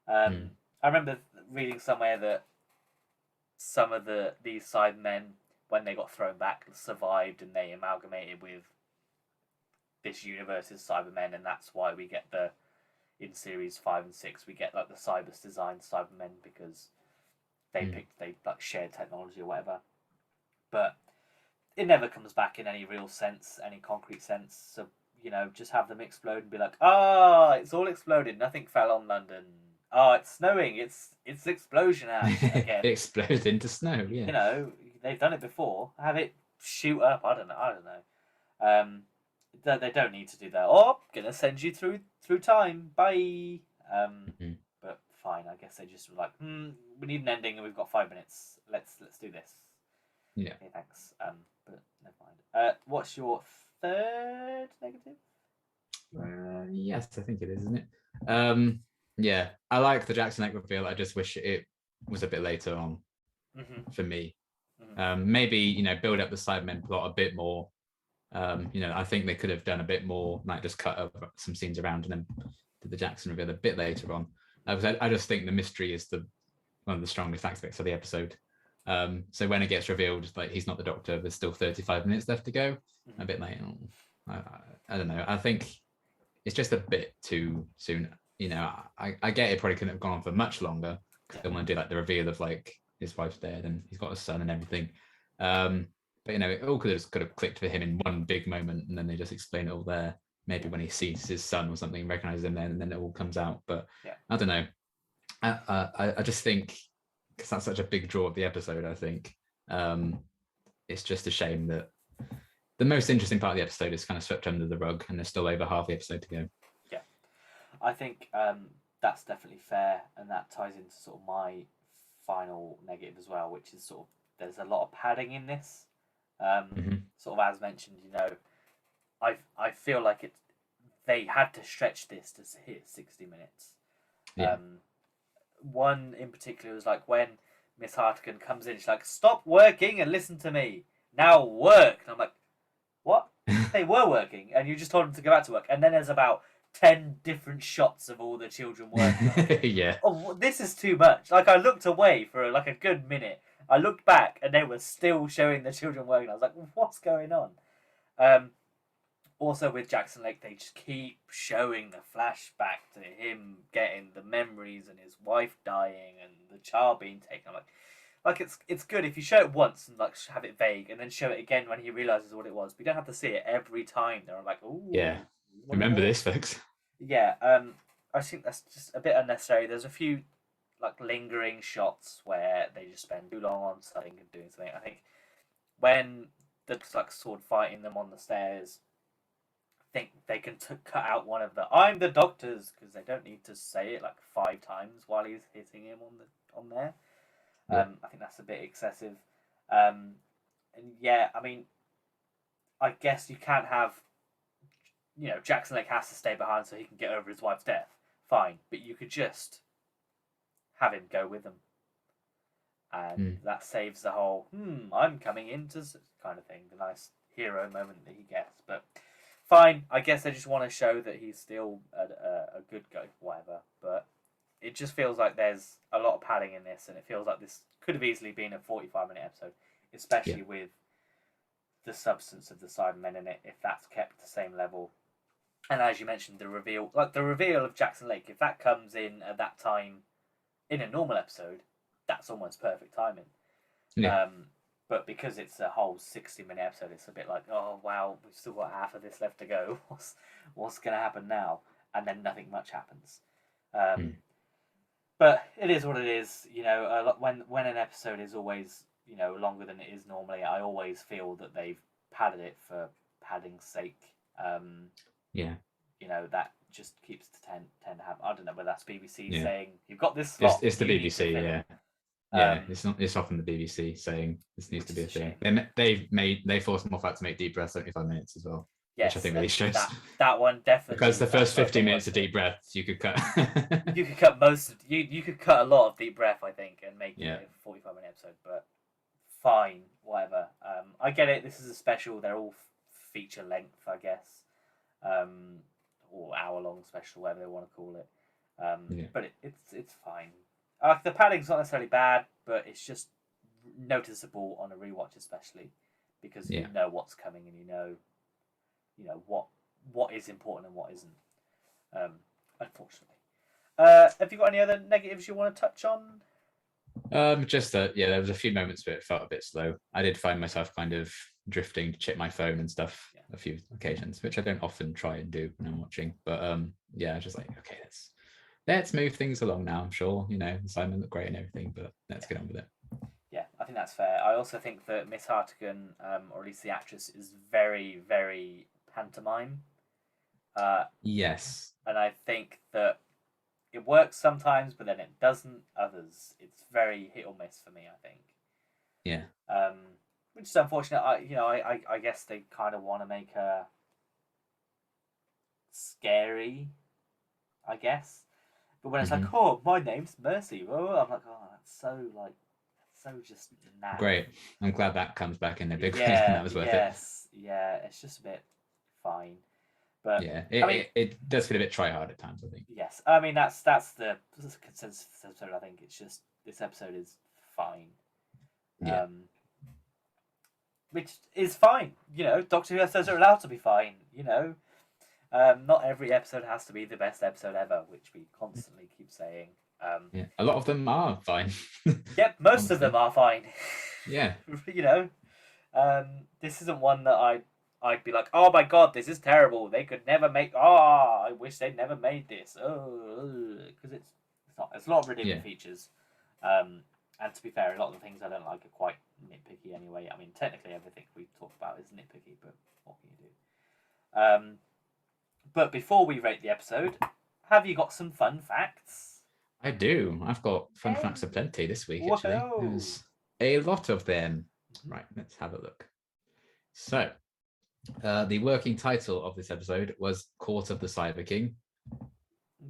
I remember reading somewhere that some of these Cybermen, when they got thrown back, survived and they amalgamated with this universe's Cybermen, and that's why we get in series 5 and 6 we get like the Cybus designed Cybermen because they like shared technology or whatever. But it never comes back in any real sense, any concrete sense. So just have them explode and be like, it's all exploded, nothing fell on London. oh, it's snowing. It's explosion ash again.
It explodes into snow. Yeah.
You know, they've done it before. Have it shoot up. I don't know. They don't need to do that. Oh, gonna send you through time. Bye.
Mhm.
But fine. I guess they just were like, we need an ending, and we've got 5 minutes. Let's do this.
Yeah.
Okay, thanks. But never mind. What's your third negative?
Yes, I think it is, isn't it? Yeah, I like the Jackson Lake reveal. I just wish it was a bit later on for me. Maybe build up the Cybermen plot a bit more. I think they could have done a bit more, like just cut up some scenes around and then did the Jackson reveal a bit later on. I just think the mystery is one of the strongest aspects of the episode. So when it gets revealed, like he's not the Doctor, there's still 35 minutes left to go. A bit like, I don't know. I think it's just a bit too soon. I get it probably couldn't have gone on for much longer. They want to do like the reveal of like his wife's dead and he's got a son and everything. But it all could have clicked for him in one big moment, and then they just explain it all there. Maybe when he sees his son or something, recognizes him then, and then it all comes out. But I don't know. I just think because that's such a big draw of the episode. I think it's just a shame that the most interesting part of the episode is kind of swept under the rug, and there's still over half the episode to go.
Yeah, I think that's definitely fair, and that ties into sort of my final negative as well, which is sort of there's a lot of padding in this. Sort of as mentioned, I feel like they had to stretch this to hit 60 minutes.
Yeah.
One in particular was like when Miss Hartigan comes in, she's like, "Stop working and listen to me. Now work." And I'm like, "What?" They were working, and you just told them to go back to work. And then there's about 10 different shots of all the children working.
Yeah.
Oh, this is too much. Like I looked away for like a good minute. I looked back, and they were still showing the children working. I was like, "What's going on?" Also with Jackson Lake, they just keep showing the flashback to him getting the memories and his wife dying and the child being taken. I'm like it's good if you show it once and like have it vague, and then show it again when he realizes what it was. But you don't have to see it every time. They're like, "Ooh,
yeah, remember this, folks."
Yeah, I think that's just a bit unnecessary. There's a few like lingering shots where they just spend too long on studying and doing something. I think when the like sword fighting them on the stairs, I think they can cut out one of the "I'm the Doctor's" because they don't need to say it like 5 times while he's hitting him on there. I think that's a bit excessive. And yeah, I mean, I guess you can't have, Jackson Lake has to stay behind so he can get over his wife's death. Fine, but you could just have him go with them, and that saves the whole "I'm coming in" to kind of thing, the nice hero moment that he gets. But fine, I guess they just want to show that he's still a good guy, whatever. But it just feels like there's a lot of padding in this, and it feels like this could have easily been a 45-minute episode, especially with the substance of the Cybermen in it, if that's kept the same level. And as you mentioned, the reveal of Jackson Lake, if that comes in at that time in a normal episode, that's almost perfect timing.
Yeah.
But because it's a whole 60-minute episode, it's a bit like, oh wow, we've still got half of this left to go. What's going to happen now? And then nothing much happens. But it is what it is. When an episode is always longer than it is normally, I always feel that they've padded it for padding's sake. That just keeps to tend to happen. I don't know whether that's BBC saying you've got this slot.
It's the BBC, yeah. It's often the BBC saying this needs to be a thing. They force them off out to make deep breaths 75 minutes as well.
Yes,
which I think really shows
that one definitely,
because the first 50 minutes of deep breaths you could cut.
you could cut you could cut a lot of deep breath, I think, and make it a 45-minute episode. But fine, whatever. I get it. This is a special. They're all feature length, I guess, or hour-long special, whatever they want to call it. But it's fine. The padding's not necessarily bad, but it's just noticeable on a rewatch, especially because you know what's coming and you know what is important and what isn't. Unfortunately, have you got any other negatives you want to touch on?
Just that there was a few moments where it felt a bit slow. I did find myself kind of drifting to check my phone and stuff a few occasions, which I don't often try and do when I'm watching. But just like, okay, let's move things along now. I'm sure, you know, Simon looked great and everything, but let's get on with it.
Yeah, I think that's fair. I also think that Miss Hartigan, or at least the actress, is very, very pantomime.
Yes.
And I think that it works sometimes, but then it doesn't others. It's very hit or miss for me, I think.
Yeah.
Which is unfortunate. I guess they kind of want to make her scary, I guess. But when it's like, oh, my name's Mercy, I'm like, oh, that's so just naff.
Great. I'm glad that comes back in a big way. That was worth
it. Yeah, it's just a bit fine. But
yeah, it does feel a bit try hard at times, I think.
Yes, I mean that's the consensus for this episode. I think it's just this episode is fine.
Yeah.
Which is fine. You know, Doctor Who episodes are allowed to be fine. You know, not every episode has to be the best episode ever, which we constantly keep saying.
Yeah, a lot of them are fine.
Yep, most of them are fine.
Yeah.
You know, this isn't one that I'd be like, oh my god, this is terrible. They could never make. Oh, I wish they'd never made this. Oh, because it's not. It's a lot of redeeming features. And to be fair, a lot of the things I don't like are quite nitpicky anyway. I mean, technically everything we've talked about is nitpicky, but what can you do? But before we rate the episode, have you got some fun facts?
I do. I've got fun facts aplenty this week, actually. There's a lot of them. Right, let's have a look. So, the working title of this episode was Court of the Cyber King.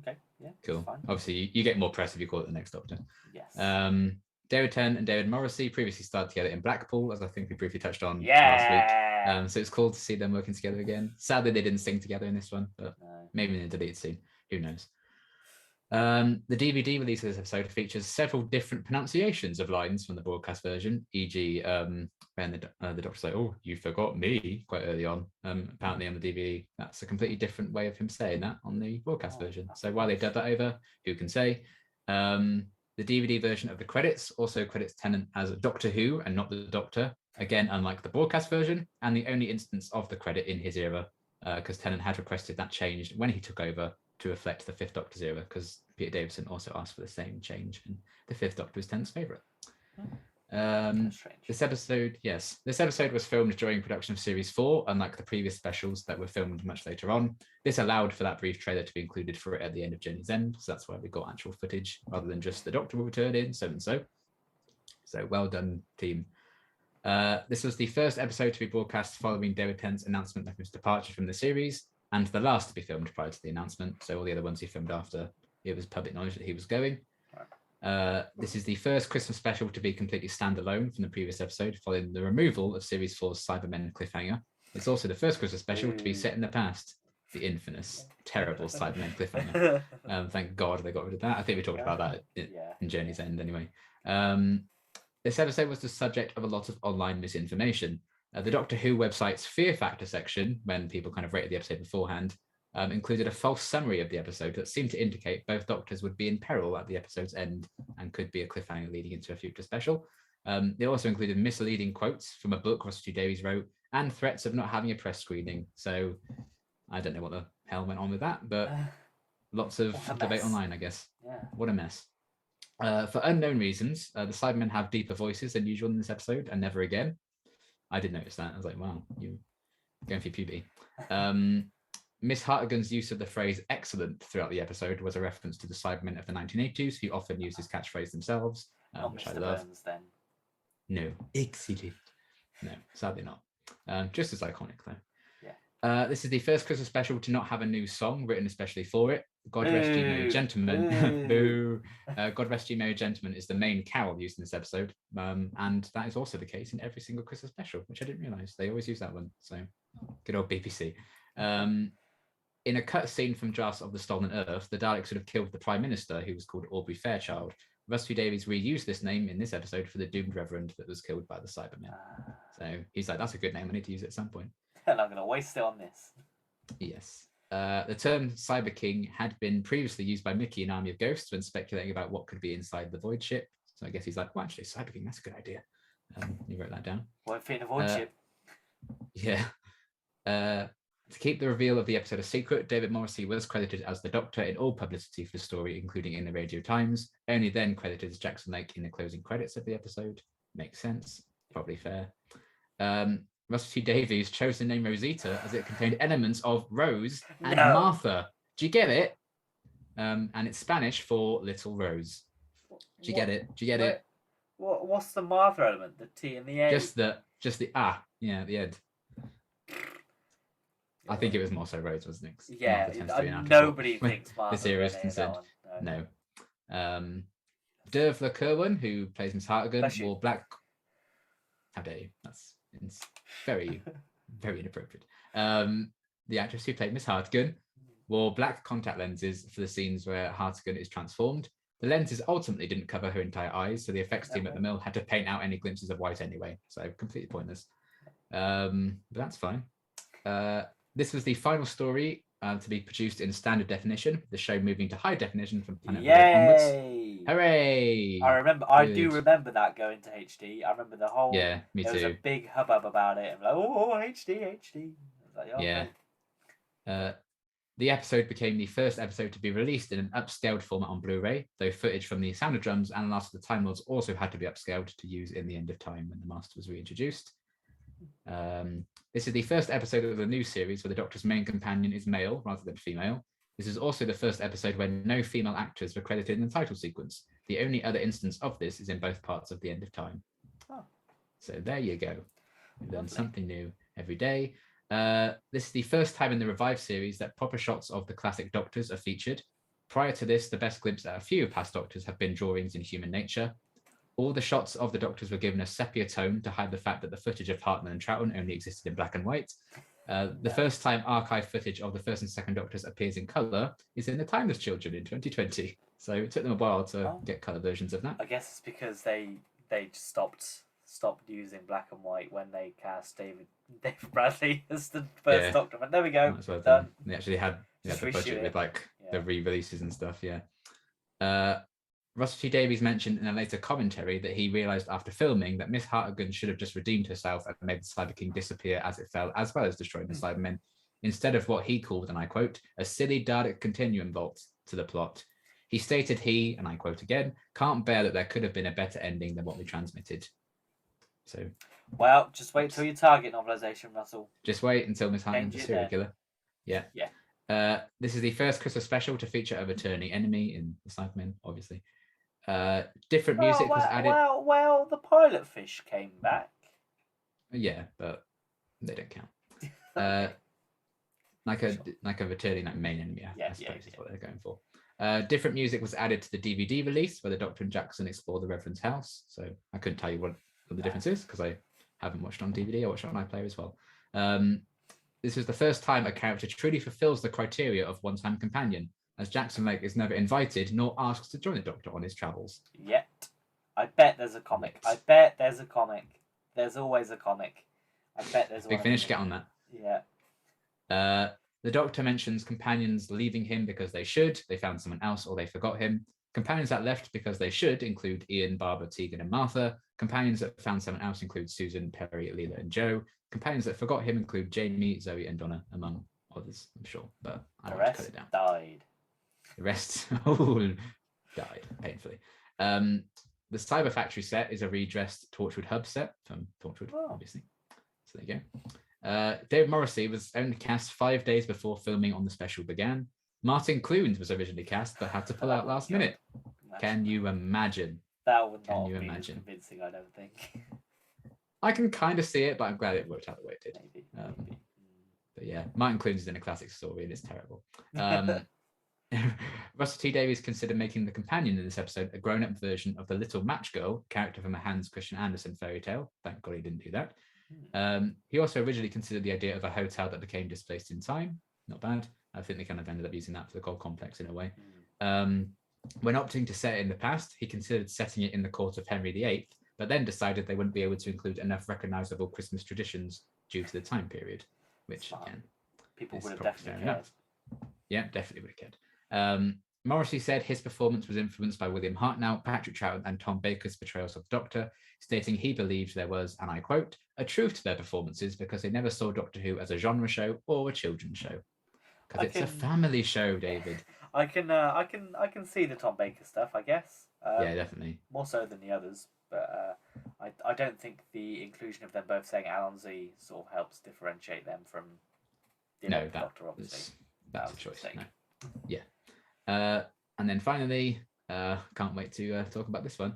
Okay, yeah.
Cool.
Fine.
Obviously, you get more press if you call it The Next Doctor.
Yes.
David Tennant and David Morrissey previously starred together in Blackpool, as I think we briefly touched on last week. So it's cool to see them working together again. Sadly, they didn't sing together in this one, but maybe in the deleted scene. Who knows? The DVD release of this episode features several different pronunciations of lines from the broadcast version, e.g., when the Doctor's like, "Oh, you forgot me," quite early on. Apparently on the DVD, that's a completely different way of him saying that on the broadcast version. So why they dubbed that over, who can say? The DVD version of the credits also credits Tennant as Doctor Who and not the Doctor, again, unlike the broadcast version, and the only instance of the credit in his era, because Tennant had requested that changed when he took over to reflect the Fifth Doctor's era, because Peter Davison also asked for the same change, and the Fifth Doctor was Tennant's favourite. This episode was filmed during production of Series 4, unlike the previous specials that were filmed much later on. This allowed for that brief trailer to be included for it at the end of Journey's End, so that's why we got actual footage, rather than just the Doctor will return in so-and-so. So well done, team. This was the first episode to be broadcast following David Tennant's announcement of his departure from the series, and the last to be filmed prior to the announcement, so all the other ones he filmed after, it was public knowledge that he was going. This is the first Christmas special to be completely standalone from the previous episode, following the removal of Series 4's Cybermen cliffhanger. It's also the first Christmas special to be set in the past, the infamous, terrible Cybermen cliffhanger. Thank God they got rid of that. I think we talked about that in Journey's End anyway. This episode was the subject of a lot of online misinformation. The Doctor Who website's Fear Factor section, when people kind of rated the episode beforehand, included a false summary of the episode that seemed to indicate both Doctors would be in peril at the episode's end and could be a cliffhanger leading into a future special. They also included misleading quotes from a book Russell T Davies wrote and threats of not having a press screening. So I don't know what the hell went on with that, but lots of debate online, I guess.
Yeah.
What a mess. For unknown reasons, the Cybermen have deeper voices than usual in this episode, and never again. I did notice that. I was like, wow, you're going through puberty. Miss Hartigan's use of the phrase excellent throughout the episode was a reference to the Cybermen of the 1980s, who often use this catchphase themselves, which
Mr.
I love.
Burns, then.
No, excellent. No, sadly not. Just as iconic, though.
Yeah.
This is the first Christmas special to not have a new song written especially for it. God Rest You Merry Gentlemen. Boo. God Rest You Merry Gentlemen is the main carol used in this episode. And that is also the case in every single Christmas special, which I didn't realise. They always use that one. So good old BBC. In a cut scene from Drafts of the Stolen Earth, the Daleks would have killed the Prime Minister, who was called Aubrey Fairchild. Russell Davies reused this name in this episode for the doomed Reverend that was killed by the Cybermen. So he's like, that's a good name. I need to use it at some point.
And I'm going to waste it on this.
Yes. The term Cyber King had been previously used by Mickey in Army of Ghosts when speculating about what could be inside the Void Ship. So I guess he's like, well, actually, Cyber King, that's a good idea. He wrote that down.
Won't fit in the Void Ship.
Yeah. To keep the reveal of the episode a secret, David Morrissey was credited as the Doctor in all publicity for the story, including in the Radio Times, only then credited as Jackson Lake in the closing credits of the episode. Makes sense. Probably fair. Russell T Davies chose the name Rosita as it contained elements of Rose and Martha. Do you get it? And it's Spanish for Little Rose. Do you get it? Do you get it?
What's the Martha element? The T and the A?
Just the at the end. I think it was more so Rose, wasn't it?
Yeah, nobody thinks Martha.
The series concerned. No. Dervla Kerwin, who plays Miss Hartigan, wore black. How dare you? That's very, very inappropriate. The actress who played Miss Hartigan wore black contact lenses for the scenes where Hartigan is transformed. The lenses ultimately didn't cover her entire eyes, so the effects team at the mill had to paint out any glimpses of white anyway. So completely pointless. But that's fine. This was the final story to be produced in standard definition, the show moving to high definition from Planet onwards. Hooray!
I do remember that going to HD. I remember the whole...
Yeah, me too.
There was a big hubbub about it. I'm like, oh, HD. Like, oh,
yeah. The episode became the first episode to be released in an upscaled format on Blu-ray, though footage from the Sound of Drums and Last of the Time Lords also had to be upscaled to use in The End of Time when the Master was reintroduced. This is the first episode of the new series where the Doctor's main companion is male rather than female. This is also the first episode where no female actors were credited in the title sequence. The only other instance of this is in both parts of The End of Time. Oh. So there you go. We learn something new every day. This is the first time in the Revive series that proper shots of the classic Doctors are featured. Prior to this, the best glimpse at a few past Doctors have been drawings in Human Nature. All the shots of the Doctors were given a sepia tone to hide the fact that the footage of Hartman and Troughton only existed in black and white. The first time archive footage of the first and second Doctors appears in colour is in The Timeless Children in 2020. So it took them a while to get colour versions of that.
I guess it's because they stopped using black and white when they cast David Bradley as the first Doctor. But there we go. Done.
They actually had the budget with the re-releases and stuff. Russell T Davies mentioned in a later commentary that he realised after filming that Miss Hartigan should have just redeemed herself and made the Cyber King disappear as it fell, as well as destroying the Cybermen, instead of what he called, and I quote, a silly Dalek continuum vault to the plot. He stated he, and I quote again, can't bear that there could have been a better ending than what we transmitted. So,
well, just wait till your Target novelisation, Russell.
Just wait until Miss Hartigan's a serial killer. Yeah. This is the first Christmas special to feature a returning enemy in the Cybermen, obviously. Different music was added.
Well, the pilot fish came back.
Yeah, but they don't count. Like a returning main enemy, I suppose is what they're going for. Different music was added to the DVD release where the Doctor and Jackson explore the Reverend's house. So I couldn't tell you what the difference is because I haven't watched on DVD. I watched it on iPlayer as well. This is the first time a character truly fulfills the criteria of one-time companion, as Jackson Lake is never invited nor asked to join the Doctor on his travels.
Yet. I bet there's a comic. There's always a comic. I bet there's
Big Finish, get on that.
Yeah.
The Doctor mentions companions leaving him because they should, they found someone else, or they forgot him. Companions that left because they should include Ian, Barbara, Tegan, and Martha. Companions that found someone else include Susan, Perry, Leela, and Joe. Companions that forgot him include Jamie, Zoe, and Donna, among others, I'm sure. But I want to cut it down.
Died.
The rest all died painfully. The Cyber Factory set is a redressed Torchwood Hub set from Torchwood, obviously. So there you go. David Morrissey was only cast 5 days before filming on the special began. Martin Clunes was originally cast but had to pull out last minute. Can you imagine?
That would not be convincing, I don't think.
I can kind of see it, but I'm glad it worked out the way it did.
Maybe.
But yeah, Martin Clunes is in a classic story and it's terrible. Russell T Davies considered making the companion in this episode a grown-up version of the Little Match Girl character from a Hans Christian Andersen fairy tale. Thank God he didn't do that. He also originally considered the idea of a hotel that became displaced in time. Not bad. I think they kind of ended up using that for the gold complex in a way. When opting to set it in the past, he considered setting it in the court of Henry VIII, but then decided they wouldn't be able to include enough recognisable Christmas traditions due to the time period, which again,
people would have definitely cared.
Yeah, definitely would have cared. Morrissey said his performance was influenced by William Hartnell, Patrick Troughton, and Tom Baker's portrayals of the Doctor, stating he believed there was, and I quote, a truth to their performances because they never saw Doctor Who as a genre show or a children's show. Because it's a family show, David.
I can see the Tom Baker stuff, I guess.
Yeah, definitely.
More so than the others, but I don't think the inclusion of them both saying Allons-y sort of helps differentiate them from the Doctor, obviously.
That's a choice. No. Yeah. And then finally, can't wait to talk about this one.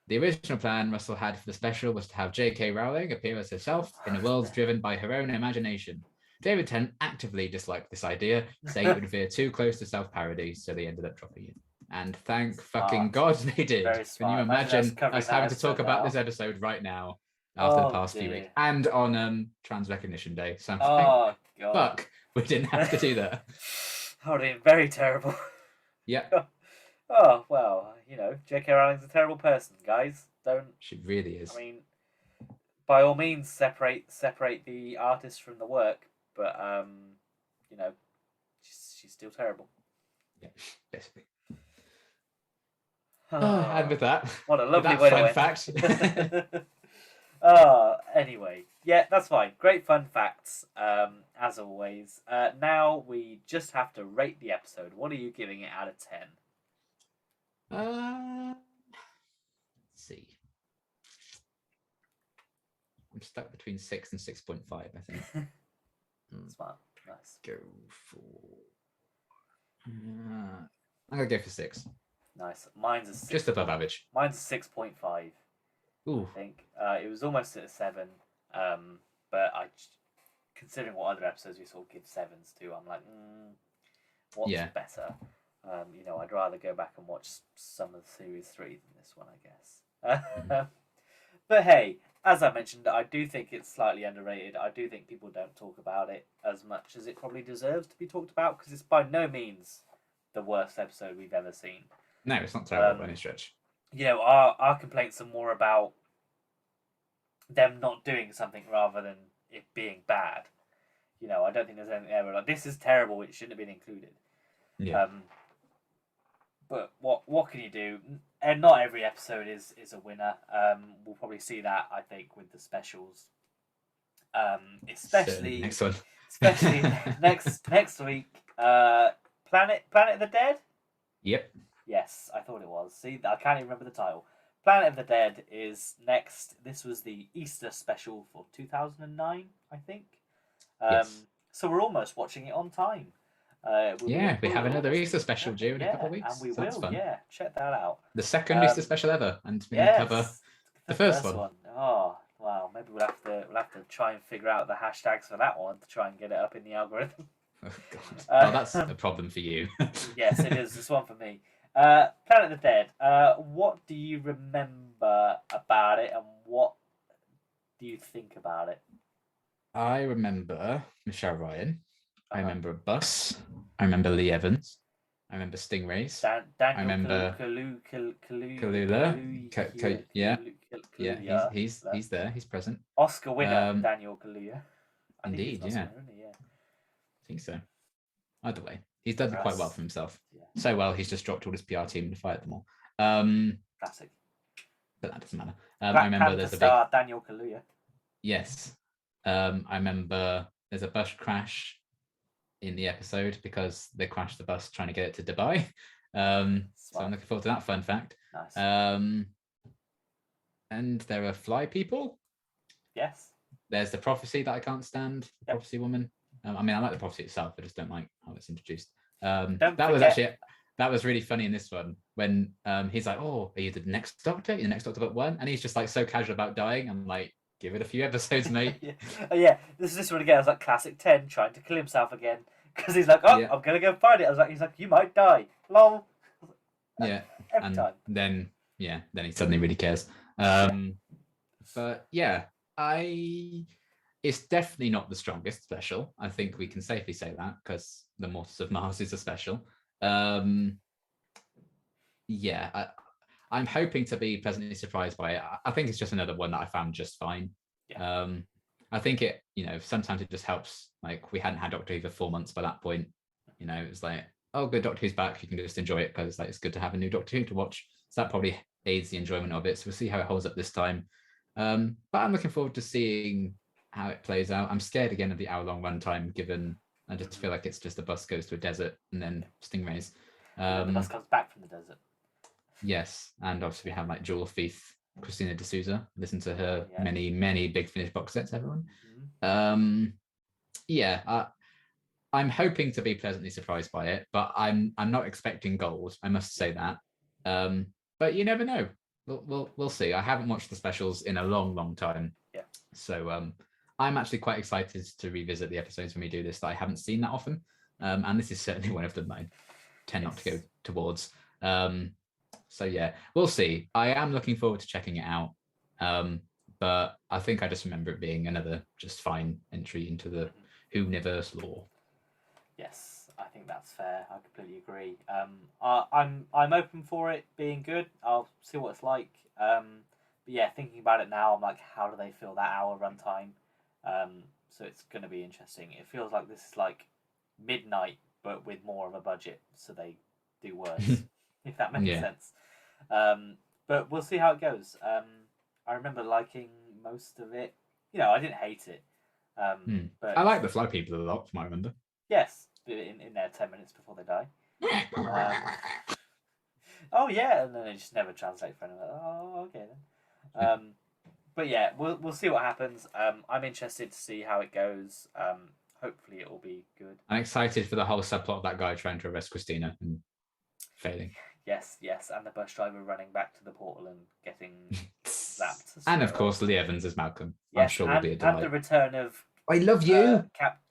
The original plan Russell had for the special was to have J.K. Rowling appear as herself in a world driven by her own imagination. David Tennant actively disliked this idea, saying it would veer too close to self-parody, so they ended up dropping it. And thank fucking God they did. Can you imagine us having to talk about this episode right now after the past few weeks? And on Trans Recognition Day. So
God.
Fuck, we didn't have to do that.
Oh, very terrible.
Yeah.
Oh, well, J.K. Rowling's a terrible person, guys.
She really is.
I mean, by all means, separate the artist from the work, but she's still terrible.
Yeah, basically. And with that,
what a lovely way to end.
Fact.
Anyway, yeah, that's fine. Great fun facts, as always. Now we just have to rate the episode. What are you giving it out of 10?
Let's see. I'm stuck between 6 and 6.5, I think.
Smart. Nice.
Go for... I'm going to go for 6.
Nice. Mine's a 6.
Just above average.
Mine's a 6.5.
Ooh.
I think. It was almost at a 7. But considering what other episodes we sort of give 7s to, I'm like, what's better? I'd rather go back and watch some of series 3 than this one, I guess. But hey, as I mentioned, I do think it's slightly underrated. I do think people don't talk about it as much as it probably deserves to be talked about, because it's by no means the worst episode we've ever seen.
No, it's not terrible by any stretch.
Our complaints are more about them not doing something rather than it being bad. I don't think there's anything there where like, this is terrible, it shouldn't have been included.
Yeah.
But what can you do? And not every episode is a winner. We'll probably see that, I think, with the specials. Especially
next one.
Especially next week. Planet of the Dead?
Yep.
Yes, I thought it was. See, I can't even remember the title. Planet of the Dead is next. This was the Easter special for 2009, I think.
Yes.
So we're almost watching it on time.
We have another Easter special due in a couple of weeks.
And we will. Fun. Yeah, check that out.
The second Easter special ever, and we're going to cover the first one.
Oh wow! Maybe we'll have to try and figure out the hashtags for that one to try and get it up in the algorithm.
Oh God! Well, that's a problem for you.
Yes, it is. This one for me. Planet of the Dead. What do you remember about it, and what do you think about it?
I remember Michelle Ryan. I remember a bus. I remember Lee Evans. I remember Stingrays. I remember Kalula. Yeah, he's there. He's present.
Oscar winner Daniel Kaluuya.
Indeed, yeah. I think so. Either way, he's done quite well for himself.
Yeah.
So well, he's just dropped all his PR team and fired them all.
Classic.
But that doesn't matter. I remember there's a
star Daniel Kaluuya.
Yes. I remember there's a bus crash in the episode because they crashed the bus trying to get it to Dubai. So I'm looking forward to that fun fact.
Nice.
And there are fly people.
Yes.
There's the prophecy that I can't stand. The prophecy woman. I mean, I like the prophecy itself. I just don't like how it's introduced. That was really funny in this one when he's like, "Oh, are you the next Doctor? You're the next Doctor but one?" And he's just like so casual about dying. I'm like, give it a few episodes, mate.
Yeah. This one again. I was like, classic 10 trying to kill himself again because he's like, "Oh, I'm gonna go find it." I was like, "He's like, you might die." Lol.
Yeah.
Every time.
Then he suddenly really cares. But yeah, it's definitely not the strongest special. I think we can safely say that because the Mortis of Mars is a special. I'm hoping to be pleasantly surprised by it. I think it's just another one that I found just fine.
Yeah.
I think it, sometimes it just helps. Like we hadn't had Doctor Who for 4 months by that point. It was like oh, good, Doctor Who's back. You can just enjoy it because like it's good to have a new Doctor Who to watch. So that probably aids the enjoyment of it. So we'll see how it holds up this time. But I'm looking forward to seeing how it plays out. I'm scared again of the hour-long runtime, given I just feel like it's just the bus goes to a desert and then stingrays.
And then the bus comes back from the desert.
Yes, and obviously we have like Jewel Thief, Christina D'Souza. Listen to her
Yeah.
many Big Finish box sets, everyone.
Mhm.
Yeah, I'm hoping to be pleasantly surprised by it, but I'm not expecting gold. I must say that. But you never know. We'll see. I haven't watched the specials in a long time.
Yeah.
So I'm actually quite excited to revisit the episodes when we do this that I haven't seen that often. And this is certainly one of them that I tend not to go towards. So yeah, we'll see. I am looking forward to checking it out. But I think I just remember it being another just fine entry into the Who-niverse lore.
Yes, I think that's fair. I completely agree. I'm open for it being good. I'll see what it's like. But yeah, thinking about it now, I'm like, how do they fill that hour runtime? So it's going to be interesting. It feels like this is like midnight, but with more of a budget, so they do worse. If that makes sense. But we'll see how it goes. I remember liking most of it. I didn't hate it. But
I like the Fly People a lot, from what I remember.
yes, in their 10 minutes before they die. Oh yeah, and then they just never translate for anyone. Oh, okay then. But yeah, we'll see what happens. I'm interested to see how it goes. Hopefully it will be good.
I'm excited for the whole subplot of that guy trying to arrest Christina and failing.
Yes, and the bus driver running back to the portal and getting zapped.
And of course, Lee Evans as Malcolm.
Yes,
I'm sure will be a delight.
And the return of
I love you,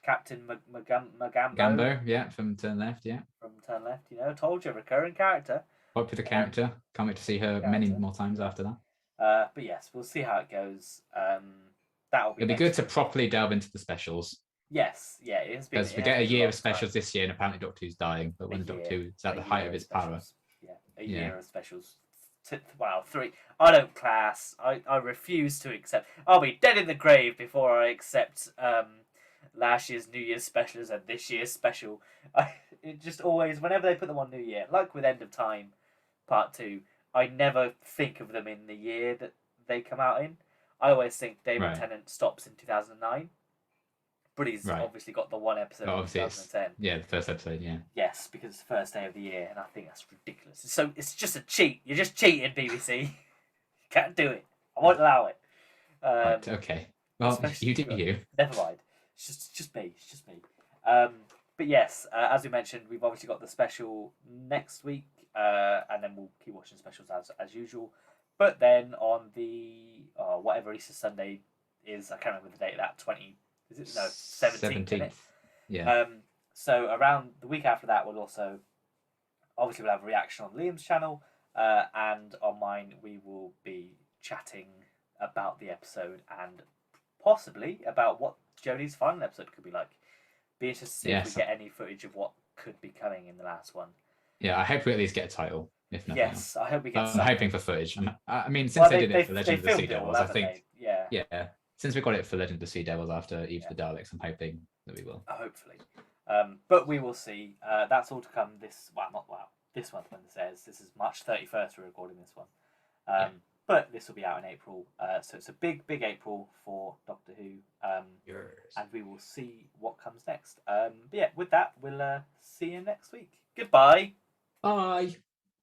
Captain Magambo.
Gambo, yeah, from Turn Left, yeah.
From Turn Left, told you, recurring character.
Popular character. Can't wait to see her many more times after that.
But yes, we'll see how it goes. That'll be.
It'd be good to properly delve into the specials.
Yes, yeah, it has been.
Because we get a year of specials this year, and apparently Doctor Who's dying. But when Doctor Who is at the height of its power,
yeah, a year of specials. Wow, 3. I don't class. I refuse to accept. I'll be dead in the grave before I accept last year's New Year's specials and this year's special. It just always, whenever they put them on New Year, like with End of Time Part 2, I never think of them in the year that they come out in. I always think David Tennant stops in 2009. But he's obviously got the one episode in 2010.
Yeah, the first episode, yeah.
Yes, because it's the first day of the year, and I think that's ridiculous. So it's just a cheat. You're just cheating, BBC. You can't do it. I won't allow it.
Right, okay. Well, you do you.
Never mind. It's just me. It's just me. But yes, as we mentioned, we've obviously got the special next week, and then we'll keep watching specials as usual. But then on the whatever Easter Sunday is, I can't remember the date of that, 20... Is it? No, 17th.
Yeah.
So around the week after that, we'll have a reaction on Liam's channel, and on mine we will be chatting about the episode and possibly about what Jodie's final episode could be like. Be interested to see if we get any footage of what could be coming in the last one.
Yeah, I hope we at least get a title, if nothing else.
I hope we get.
I'm hoping for footage. I mean, since they did it for Legend of the Sea Devils, I think. Yeah. Since we got it for Legend of the Sea Devils after Eve of the Daleks, I'm hoping that we will.
Hopefully. But we will see. That's all to come this month when this airs. This is March 31st we're recording this one. But this will be out in April. So it's a big April for Doctor Who. And we will see what comes next. But yeah, with that, we'll see you next week. Goodbye.
Bye.